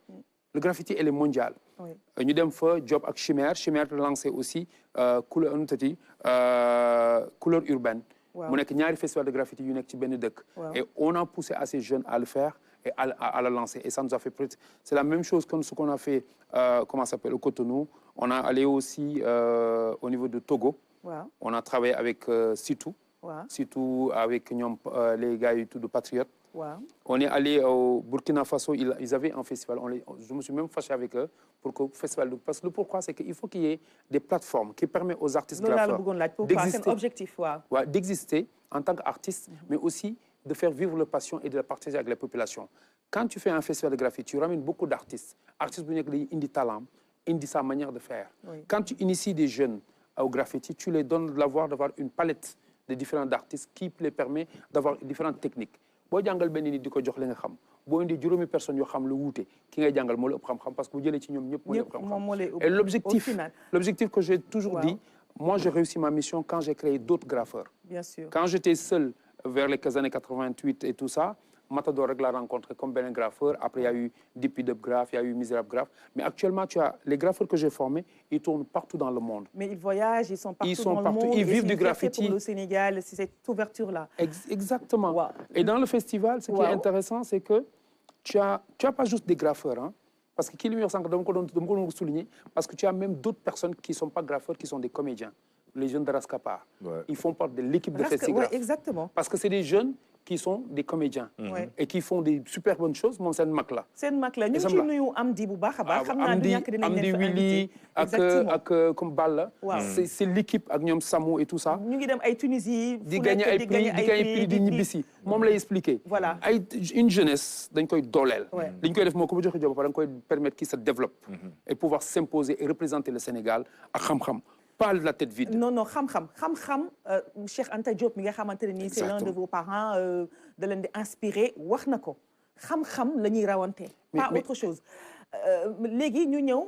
S5: Le graffiti, elle est mondial. Nous avons fait job avec Chimère. Chimère a lancé aussi couleur urbaine. On a un festival de graffiti et on a poussé assez jeunes à le faire et à le lancer. Et ça nous a fait prêter. C'est la même chose comme ce qu'on a fait comment ça s'appelle, au Cotonou. On a allé aussi au niveau de Togo. On a travaillé avec Sitou. Surtout avec les gars de Patriotes.
S1: Wow.
S5: On est allé au Burkina Faso, ils avaient un festival. Je me suis même fâché avec eux pour que le festival. Parce que le pourquoi, c'est qu'il faut qu'il y ait des plateformes qui permettent aux artistes graffeurs d'exister en tant qu'artistes, mais aussi de faire vivre leur passion et de la partager avec la population. Quand tu fais un festival de graffiti, tu ramènes beaucoup d'artistes. Artistes qui ont des talents, indi sa manière de faire. Oui. Quand tu inities des jeunes au graffiti, tu les donnes d'avoir une palette de différents artistes qui les permet d'avoir différentes techniques. Si tu as une di ko jox li nga xam boo indi juróomi personnes yoo xam lu wuute ki ngay jàngal moo la ëpp xam-xam parce que bu jëlee ci ñoom ñëpp moo la ëpp xam-xam. Et l'objectif que j'ai toujours dit, moi j'ai réussi ma mission quand j'ai créé d'autres graffeurs. Bien sûr. Quand j'étais seul vers les années 88 et tout ça, Matador l'a rencontré comme ben graffeur. Après, il y a eu Dippy Dub Graph, il y a eu Miserable Graph. Mais actuellement, tu as les graffeurs que j'ai formés, ils tournent partout dans le monde. Mais ils voyagent, ils sont partout dans le monde. Ils vivent du graffiti. Pour le Sénégal, c'est cette ouverture-là. Exactement. Wow. Et dans le festival, ce qui est intéressant, c'est que tu as pas juste des graffeurs. Hein, parce que parce que tu as même d'autres personnes qui ne sont pas graffeurs, qui sont des comédiens. Les jeunes de Rascapa. Ils font partie de l'équipe de festival. Exactement. Parce que c'est des jeunes qui sont des comédiens et qui font des super bonnes choses. Mon c'est Makla. C'est Makla. Nous sommes nous Amdi Boubakhaba. Amdi Willy, comme Balla. C'est l'équipe avec nous Samou et tout ça. Nous sommes en Tunisie. Di gagner des prix de Nibisi. Moi me l'a expliqué. Voilà. Une jeunesse d'un koy dolel. D'un koy def moko bu joxe job par d'un koy permettre qu'il se développe et pouvoir s'imposer et représenter le Sénégal à xam-xam. Pas la tête vide. Non, non, Khamkham, Cheikh Anta Diop, c'est l'un de vos parents, de l'un inspiré. Wakhnako. Khamkham, le Nirawante. Pas autre chose. Légui, nous,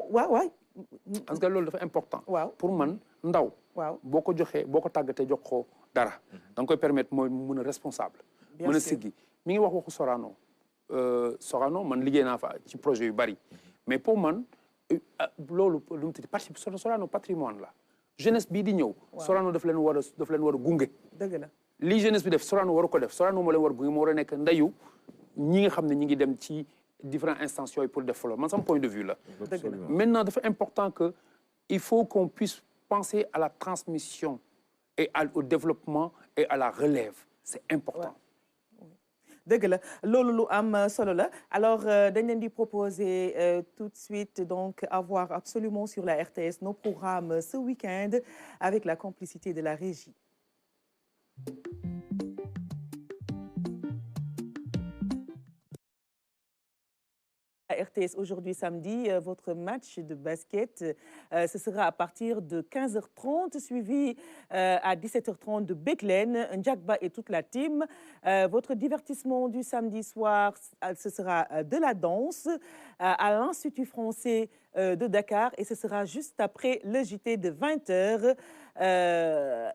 S5: parce que c'est important. Pour moi, ndaw. Boko joxe, boko tagate joxo dara. Donc, koy permettre moi mon responsable. Mon sigi. Mi ngi wax waxu Sorano. Sorano, man liggéey na fa ci projet yu bari. Mais pour moi, lolu lu mu parti Sorano patrimoine la. Jeunesse bii di ñëw. Sorano daf leen war a gunge. dëgg la lii jeunesse bi def Sorano waru ko def Sorano moo leen war a gunge moo war a nekk ndeyu ñi nga xam ne ñi ngi dem ci différentes instances yooyu pour def follow man sama point de vue la. Maintenant dafa important que il faut qu'on puisse penser à la transmission et au développement et à la relève. C'est important. dëgg la loolu lu am solo la alors dañ leen di proposer tout de suite donc avoir absolument sur la RTS nos programmes ce week-end avec la complicité de la régie. RTS aujourd'hui samedi, votre match de basket, ce sera à partir de 15h30, suivi à 17h30 de Beklen, Ndjakba et toute la team. Votre divertissement du samedi soir, ce sera de la danse à l'Institut français de Dakar et ce sera juste après le JT de 20h.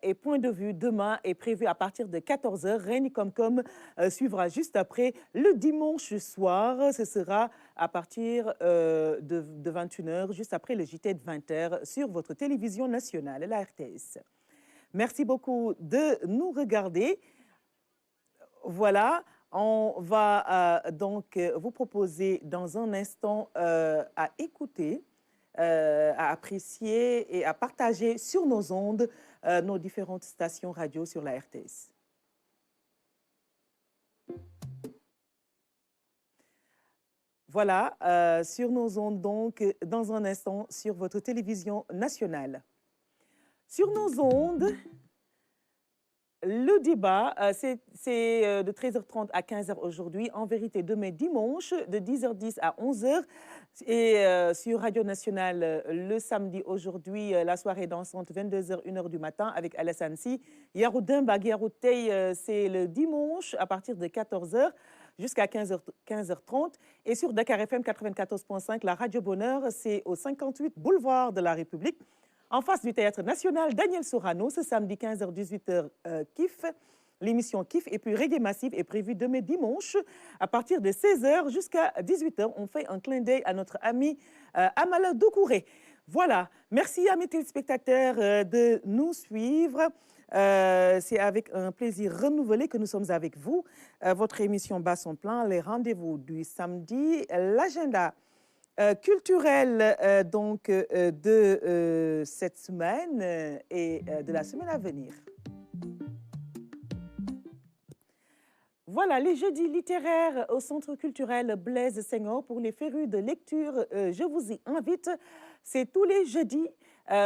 S5: Et point de vue demain est prévu à partir de 14h. Réni Comcom suivra juste après. Le dimanche soir, ce sera à partir de 21h, juste après le JT de 20h sur votre télévision nationale, la RTS. Merci beaucoup de nous regarder. Voilà, on va donc vous proposer dans un instant à écouter, à apprécier et à partager sur nos ondes nos différentes stations radio sur la RTS. Voilà, sur nos ondes donc, dans un instant, sur votre télévision nationale. Sur nos ondes, le débat, c'est de 13h30 à 15h aujourd'hui. En vérité, demain dimanche, de 10h10 à 11h. Et sur Radio Nationale, le samedi aujourd'hui, la soirée dansante, 22h, 1h du matin, avec Alassane Sy. Yaroudin Baguiaroutei, c'est le dimanche, à partir de 14h. Jusqu'à 15h30. Et sur Dakar FM 94.5, la Radio Bonheur, c'est au 58 boulevard de la République, en face du Théâtre National Daniel Sorano, ce samedi 15h-18h, Kif, l'émission Kif. Et puis Reggae Massif est prévu demain dimanche, à partir de 16h jusqu'à 18h. On fait un clin d'œil à notre ami Amala Doucouré. Voilà, merci à mes téléspectateurs de nous suivre. C'est avec un plaisir renouvelé que nous sommes avec vous. Votre émission bat son plein, les rendez-vous du samedi, l'agenda culturel donc de cette semaine et de la semaine à venir.
S1: Voilà, les jeudis littéraires au Centre culturel Blaise Senghor. Pour les férus de lecture, je vous y invite. C'est tous les jeudis,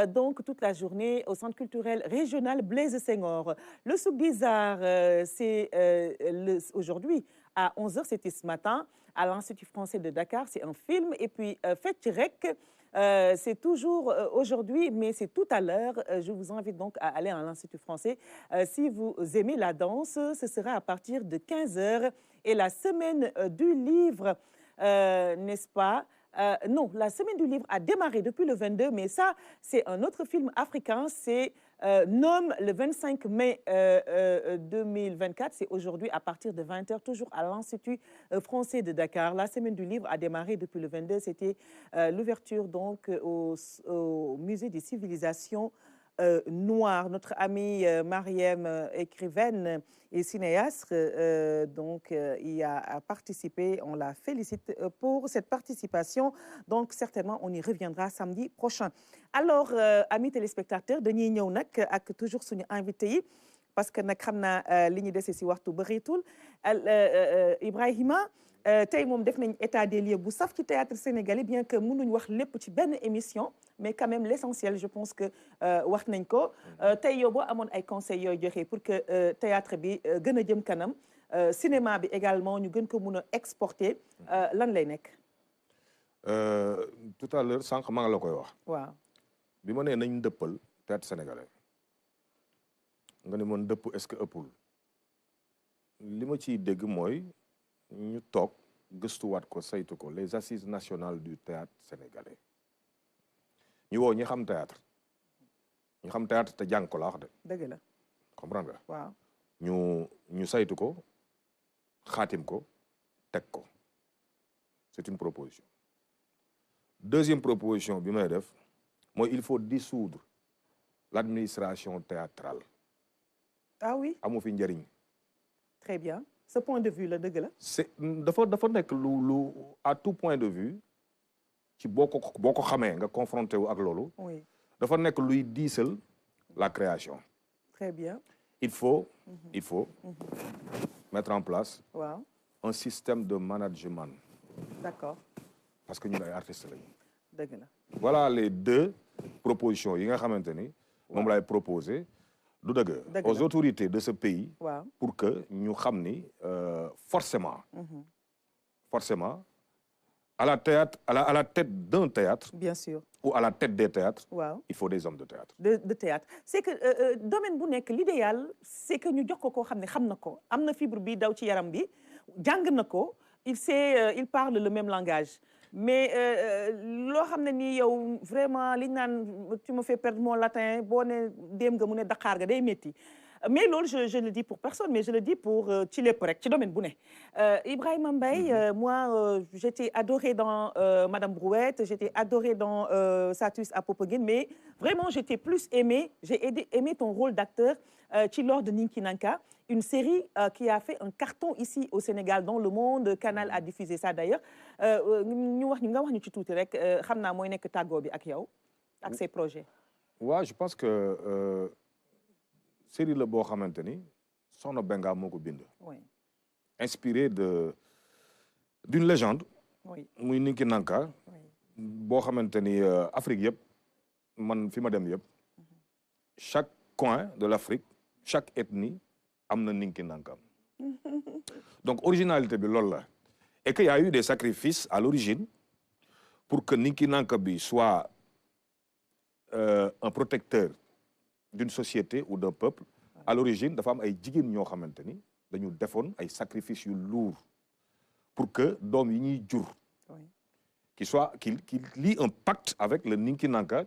S1: donc toute la journée, au Centre culturel régional Blaise Senghor. Le Souk des Arts, c'est aujourd'hui à 11h, c'était ce matin, à l'Institut français de Dakar. C'est un film. Et puis, Fête Rec, c'est toujours aujourd'hui, mais c'est tout à l'heure. Je vous invite donc à aller à l'Institut français. Si vous aimez la danse, ce sera à partir de 15h. Et la semaine du livre, n'est-ce pas? Non, la semaine du livre a démarré depuis le 22, mais ça, c'est un autre film africain. C'est Nom, le 25 mai 2024. C'est aujourd'hui à partir de 20h, toujours à l'Institut français de Dakar. La semaine du livre a démarré depuis le 22. C'était l'ouverture donc au musée des civilisations noires. Notre amie Mariem, écrivaine et cinéaste, donc y a participé. On la félicite pour cette participation. Donc certainement, on y reviendra samedi prochain. Alors, amis téléspectateurs, dañuy ñëw nag ak toujours suñu invité yi parce que nag xam naa li ñu dese si waxtu bëreetul Ibrahima tey moom def nañ état des lieux bu saf ci théâtre sénégalais, bien que mënuñ wax lépp ci benn émission, mais quand même l'essentiel, je pense que wax nañ ko. Tey yow boo amoon ay conseils yooyu joxe pour que théâtre bi gën a jëm kanam, cinéma bi également ñu gën ko mun a exporter, lan lay nekk?
S2: Tout à l'heure sànq maa ngi la koy wax.
S1: waaw.
S2: bi ma nee nañ dëppal théâtre sénégalais nga ne man dëpp est-ce que ëppul li ma ciy dégg mooy ñu toog gëstuwaat ko saytu ko les assises nationales du théâtre sénégalais ñu woo ñi xam théâtre te jàng ko la wax de.
S1: dëgg la.
S2: comprendre nga.
S1: waaw.
S2: ñu saytu ko xaatim ko teg ko c'est une proposition. Deuxième proposition bi may def mooy il faut dissoudre l'administration théâtrale.
S1: Ah oui.
S2: amu fi njëriñ.
S1: Très bien. Ce point de vue la dëgg la.
S2: c'est dafa nekk lu à tout point de vue ci boo ko xamee nga confronté wu ak loolu.
S1: Oui.
S2: dafa nekk luy diisal la création.
S1: Très bien.
S2: il faut mettre en place
S1: waaw.
S2: un système de management.
S1: D'accord.
S2: parce que ñun ay artistes lañu.
S1: dëgg la.
S2: voilà les deux propositions yi nga xamante ni moom laay proposer du dëgg aux autorités de ce pays.
S1: waaw.
S2: pour que ñu xam ni forcément à la tête d'un théâtre.
S1: Bien sûr.
S2: ou à la tête des théâtres.
S1: waaw.
S2: il faut des hommes de théâtre.
S1: de théâtre c'est que domaine bu nekk l'idéal c'est que ñu jox ko koo xam ne xam na ko am na fibre bi daw ci yaram bi jàng na ko il parle le même langage. mais loo xam ne nii yow vraiment li ñu naan tu me fais perdre mon latin boo ne dem nga mu ne Dakar ga day métti mais loolu je le dis pour personne, mais je le dis pour ci lépp rek ci domaine bu ne. Ibrahima Mbaye, moi j'étais adorée dans Madame Brouette, j'étais adorée dans Satus à Popenguine, mais vraiment j'étais plus aimée, j'ai aimé ton rôle d'acteur ci Lors de Ninki Nanka, une série qui a fait un carton ici au Sénégal, dans le monde. Canal a diffusé ça d'ailleurs. ñu wax ñu ci tuuti rek xam naa mooy nekk tàggoo bi ak yow ak ses projets.
S2: waaw je pense que série la boo xamante ni Soxna Benga moo ko bind.
S1: Oui.
S2: Inspiré d'une légende.
S1: Oui.
S2: muy Ninki Nanka.
S1: Oui.
S2: boo xamante ni Afrique yëpp man fi ma dem yëpp. chaque coin de l'Afrique chaque ethnie am na Ninki Nanka. donc originalité bi loolu la. et qu'il y a eu des sacrifices à l'origine pour que Ninki Nanka bi soit un protecteur d'une société ou d'un peuple. À l'origine dafa am ay jigéen ñoo xamante ni dañu defoon ay sacrifices yu lourds pour que doom yi ñuy jur qui lient un pacte avec le Ninki Nanka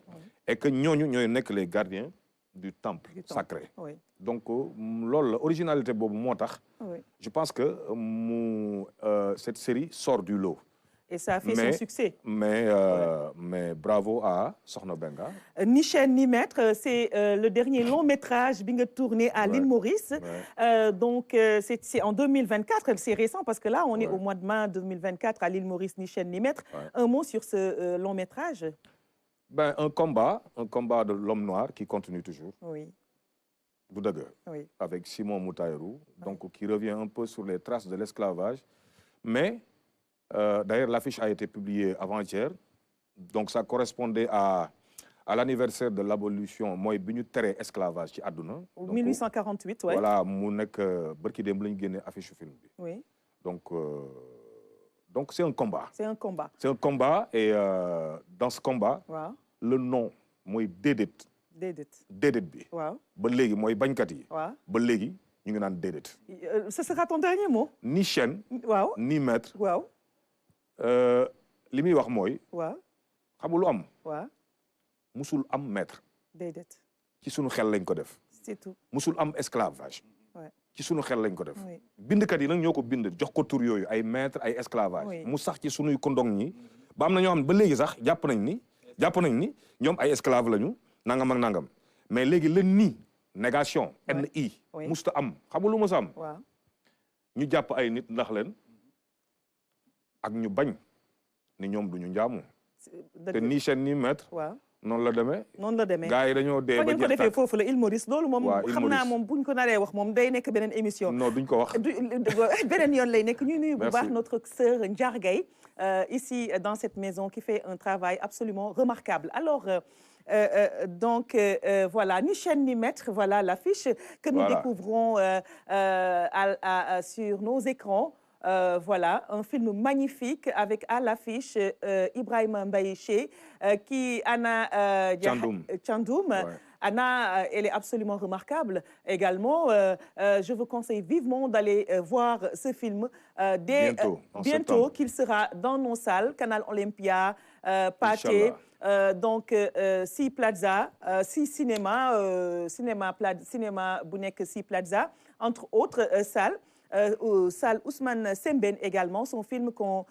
S2: et que ñooñu ñooy nekk les gardiens du temple sacré.
S1: Oui.
S2: donc loolu la originalité boobu moo tax.
S1: Oui.
S2: je pense que cette série sort du lot.
S1: Et ça a fait son succès.
S2: Mais bravo à Soxna Benga.
S1: Ni chaîne ni maître, c'est le dernier long métrage bien tourné à l'île Maurice. Donc c'est en 2024, c'est récent parce que là on est au mois de mai 2024 à l'île Maurice, ni chaîne ni maître. Un mot sur ce long métrage?
S2: Un combat de l'homme noir qui continue toujours.
S1: Oui.
S2: du dëgg
S1: Oui.
S2: avec Simon Moutaïrou, donc qui revient un peu sur les traces de l'esclavage. Mais d'ailleurs, l'affiche a été publiée avant-hier, donc ça correspondait à l'anniversaire de l'abolition mooy bi ñu teree esclavage ci àdduna.
S1: 1848, ouais.
S2: Voilà, mu nekk barki démb la ñu génnee affiche film bi.
S1: Oui.
S2: Donc c'est un combat.
S1: C'est un combat.
S2: C'est un combat et dans ce combat,
S1: Waaw.
S2: le nom mooy déedéet. Déedéet bi.
S1: Waaw.
S2: Ba léegi mooy bañkat yi.
S1: Waaw.
S2: Ba léegi ñu ngi naan déedéet.
S1: Ce sera ton dernier mot.
S2: Ni chaîne.
S1: Waaw.
S2: Ni maître.
S1: Waaw.
S2: Li muy wax mooy.
S1: Waaw.
S2: xam nga lu am.
S1: Waaw.
S2: Musul am maître.
S1: Déedéet.
S2: Ci sunu xel lañ ko def.
S1: C'est tout.
S2: Musul am esclavage.
S1: Ouais.
S2: Ci sunu xel lañ ko def.
S1: Oui.
S2: Bindkat yi nag ñoo ko bind jox ko tur yooyu ay maître ay esclavage.
S1: Oui.
S2: Mu sax ci sunuy kondong ñi. Ba am na ñoo xam ne ba léegi sax jàpp nañ ni ñoom ay esclave lañu nangam ak nangam mais léegi le ni négation. NI.
S1: Oui.
S2: Musta am xam nga lu musta am.
S1: Waaw.
S2: ñu jàpp ay nit ndax leen ak ñu bañ ni ñoom du ñu njaamu. te ni chaîne ni maître.
S1: Waaw.
S2: noonu la demee.
S1: noonu la demee.
S2: gars yi dañoo dee
S1: fa
S2: ba
S1: ngeen ko
S2: jeex
S1: defee
S2: tàkk.
S1: foofu la Île Maurice loolu moom
S2: Waaw, Île
S1: xam naa
S2: Maurice.
S1: moom buñ ko naree wax moom day nekk beneen émission.
S2: non duñ ko wax.
S1: beneen yoon lay nekk ñu nuyu bu
S2: Merci.
S1: baax notre sœur Ndiar Gaye ici dans cette maison qui fait un travail absolument remarquable. Alors voilà, ni chaîne ni maître, voilà l'affiche que nous
S2: Voilà.
S1: découvrons sur nos écrans. Voilà, un film magnifique avec à l'affiche Ibrahima Mbaye Che, qui Anna Thiandoum.
S2: Ouais.
S1: Anna, elle est absolument remarquable. Également, je vous conseille vivement d'aller voir ce film dès
S2: Bientôt, en
S1: bientôt,
S2: septembre.
S1: qu'il sera dans nos salles, Canal Olympia, Pathé, donc Si Plaza, Si Cinéma, Cinéma Bounek Si Plaza, entre autres salles. Salle Ousmane Sembène également, son film qu'on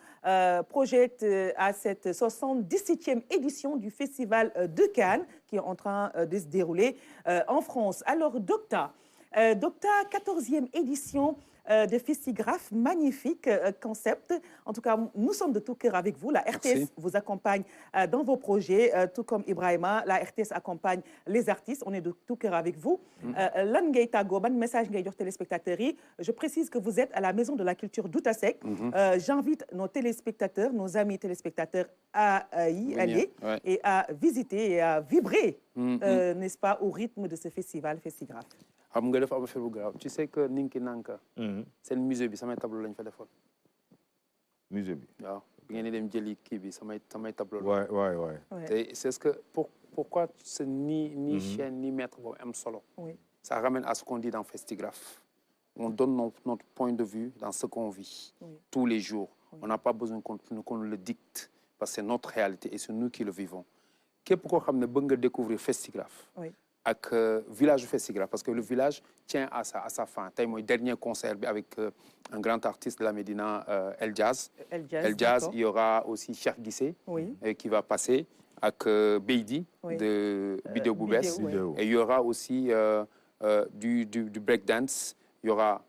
S1: projette à cette 77e édition du Festival de Cannes qui est en train de se dérouler en France. Alors, Docta, 14e édition de Festigraphe, magnifique concept. En tout cas, nous sommes de tout cœur avec vous. La RTS
S5: Merci.
S1: vous accompagne dans vos projets, tout comme Ibrahima. La RTS accompagne les artistes. On est de tout cœur avec vous. Lan ngay tàggoo, ban message ngay jox téléspectateurs yi. Je précise que vous êtes à la Maison de la Culture d'Outasek. J'invite nos téléspectateurs, nos amis téléspectateurs à y
S5: Venir,
S1: aller
S5: ouais.
S1: et à visiter et à vibrer, n'est-ce pas, au rythme de ce festival Festigraphe.
S5: xam nga dafa am affaire bu grave tu sais que Ninki Nanka seen musée bi samay tableau lañ fa defoon
S2: musée bi.
S5: waaw bi ngeen di dem jëli kii bi samay tableau la
S2: waay waay waay.
S1: Ouais.
S5: te c'est ce que pourquoi ce ni chaîne ni maître boobu am solo
S1: Oui.
S5: ça ramène à ce qu'on dit dans Festigraphe on donne notre point de vue dans ce qu'on vit tous les jours on n'a pas besoin qu'on le dicte parce que c'est notre réalité et c'est nous qui le vivons képp koo xam ne bëgg nga découvrir Festigraphe
S1: Oui.
S5: avec village Festigraphe parce que le village tient à sa fin tey mooy dernier concert bi avec un grand artiste de la Médina El Jazz
S1: El Jazz,
S5: il y aura aussi Cheikh Guissé
S1: Oui.
S5: qui va passer avec Beidi
S1: Oui.
S5: de Bidéo Boubès
S1: Bidéo,
S5: et il y aura aussi du breakdance il y aura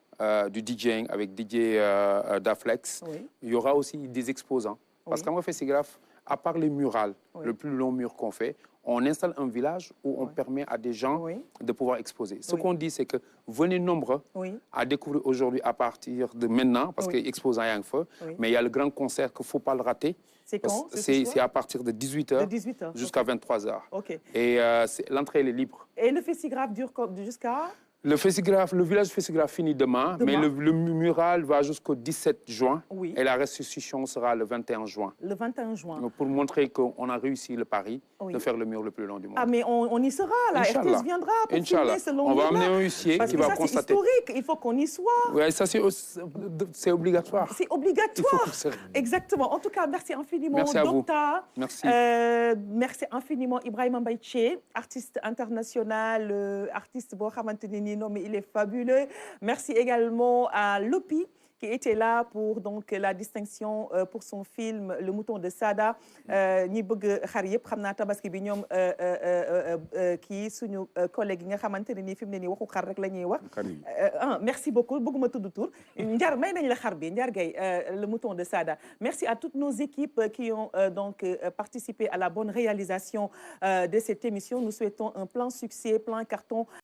S5: du DJing avec DJ Daflex
S1: Oui.
S5: il y aura aussi des exposants parce
S1: Oui.
S5: qu'en Festigraphe à part les murales
S1: Oui.
S5: le plus long mur qu'on fait on installe un village où on permet à des gens
S1: Oui.
S5: de pouvoir exposer. Ce
S1: Oui.
S5: qu'on dit, c'est que venez nombreux
S1: Oui.
S5: à découvrir aujourd'hui à partir de maintenant, parce
S1: Oui.
S5: que exposant y a un feu,
S1: Oui.
S5: mais il y a le grand concert qu'il ne faut pas le rater.
S1: C'est quand?
S5: C'est à partir de 18h
S1: De 18h.
S5: jusqu'à 23h.
S1: OK.
S5: Et l'entrée, elle est libre.
S1: Et le Festigraphe dure jusqu'à?
S5: Le village Festigraphe finit demain, mais le mural va jusqu'au 17 juin
S1: Oui.
S5: et la restitution sera le 21 juin.
S1: Le 21 juin.
S5: Donc, pour montrer qu'on a réussi le pari
S1: Oui.
S5: de faire le mur le plus long du monde.
S1: Ah, mais on y sera, la
S5: Inch'Allah.
S1: RTS viendra pour
S5: Inch'Allah.
S1: filmer ce long
S5: On va
S1: mur-là.
S5: amener un huissier
S1: Parce
S5: qui
S1: que
S5: va
S1: ça,
S5: constater.
S1: c'est historique, il faut qu'on y soit.
S5: Ouais, ça, c'est obligatoire.
S1: C'est
S5: Il faut
S1: obligatoire.
S5: qu'on se-
S1: Exactement. En tout cas, merci infiniment,
S5: Merci à vous.
S1: Docta.
S5: Merci.
S1: Merci infiniment, Ibrahima Mbaye Che, artiste international, artiste boo xamante ne nii non mais il est fabuleux. Merci également à Lopi qui était là pour donc la distinction pour son film Le Mouton de Sada. ñi bëgg xar yëpp xam naa tabaski bi ñoom kii suñu collègue yi nga xamante ne nii fi mu ne nii waxu xar rek la ñuy wax. Merci beaucoup bëgguma tudd tur. Ndiar may nañ la xar bi Ndiar Gaye Le Mouton de Sada. Merci à toutes nos équipes qui ont donc participé à la bonne réalisation de cette émission. Nous souhaitons un plein succès, plein carton.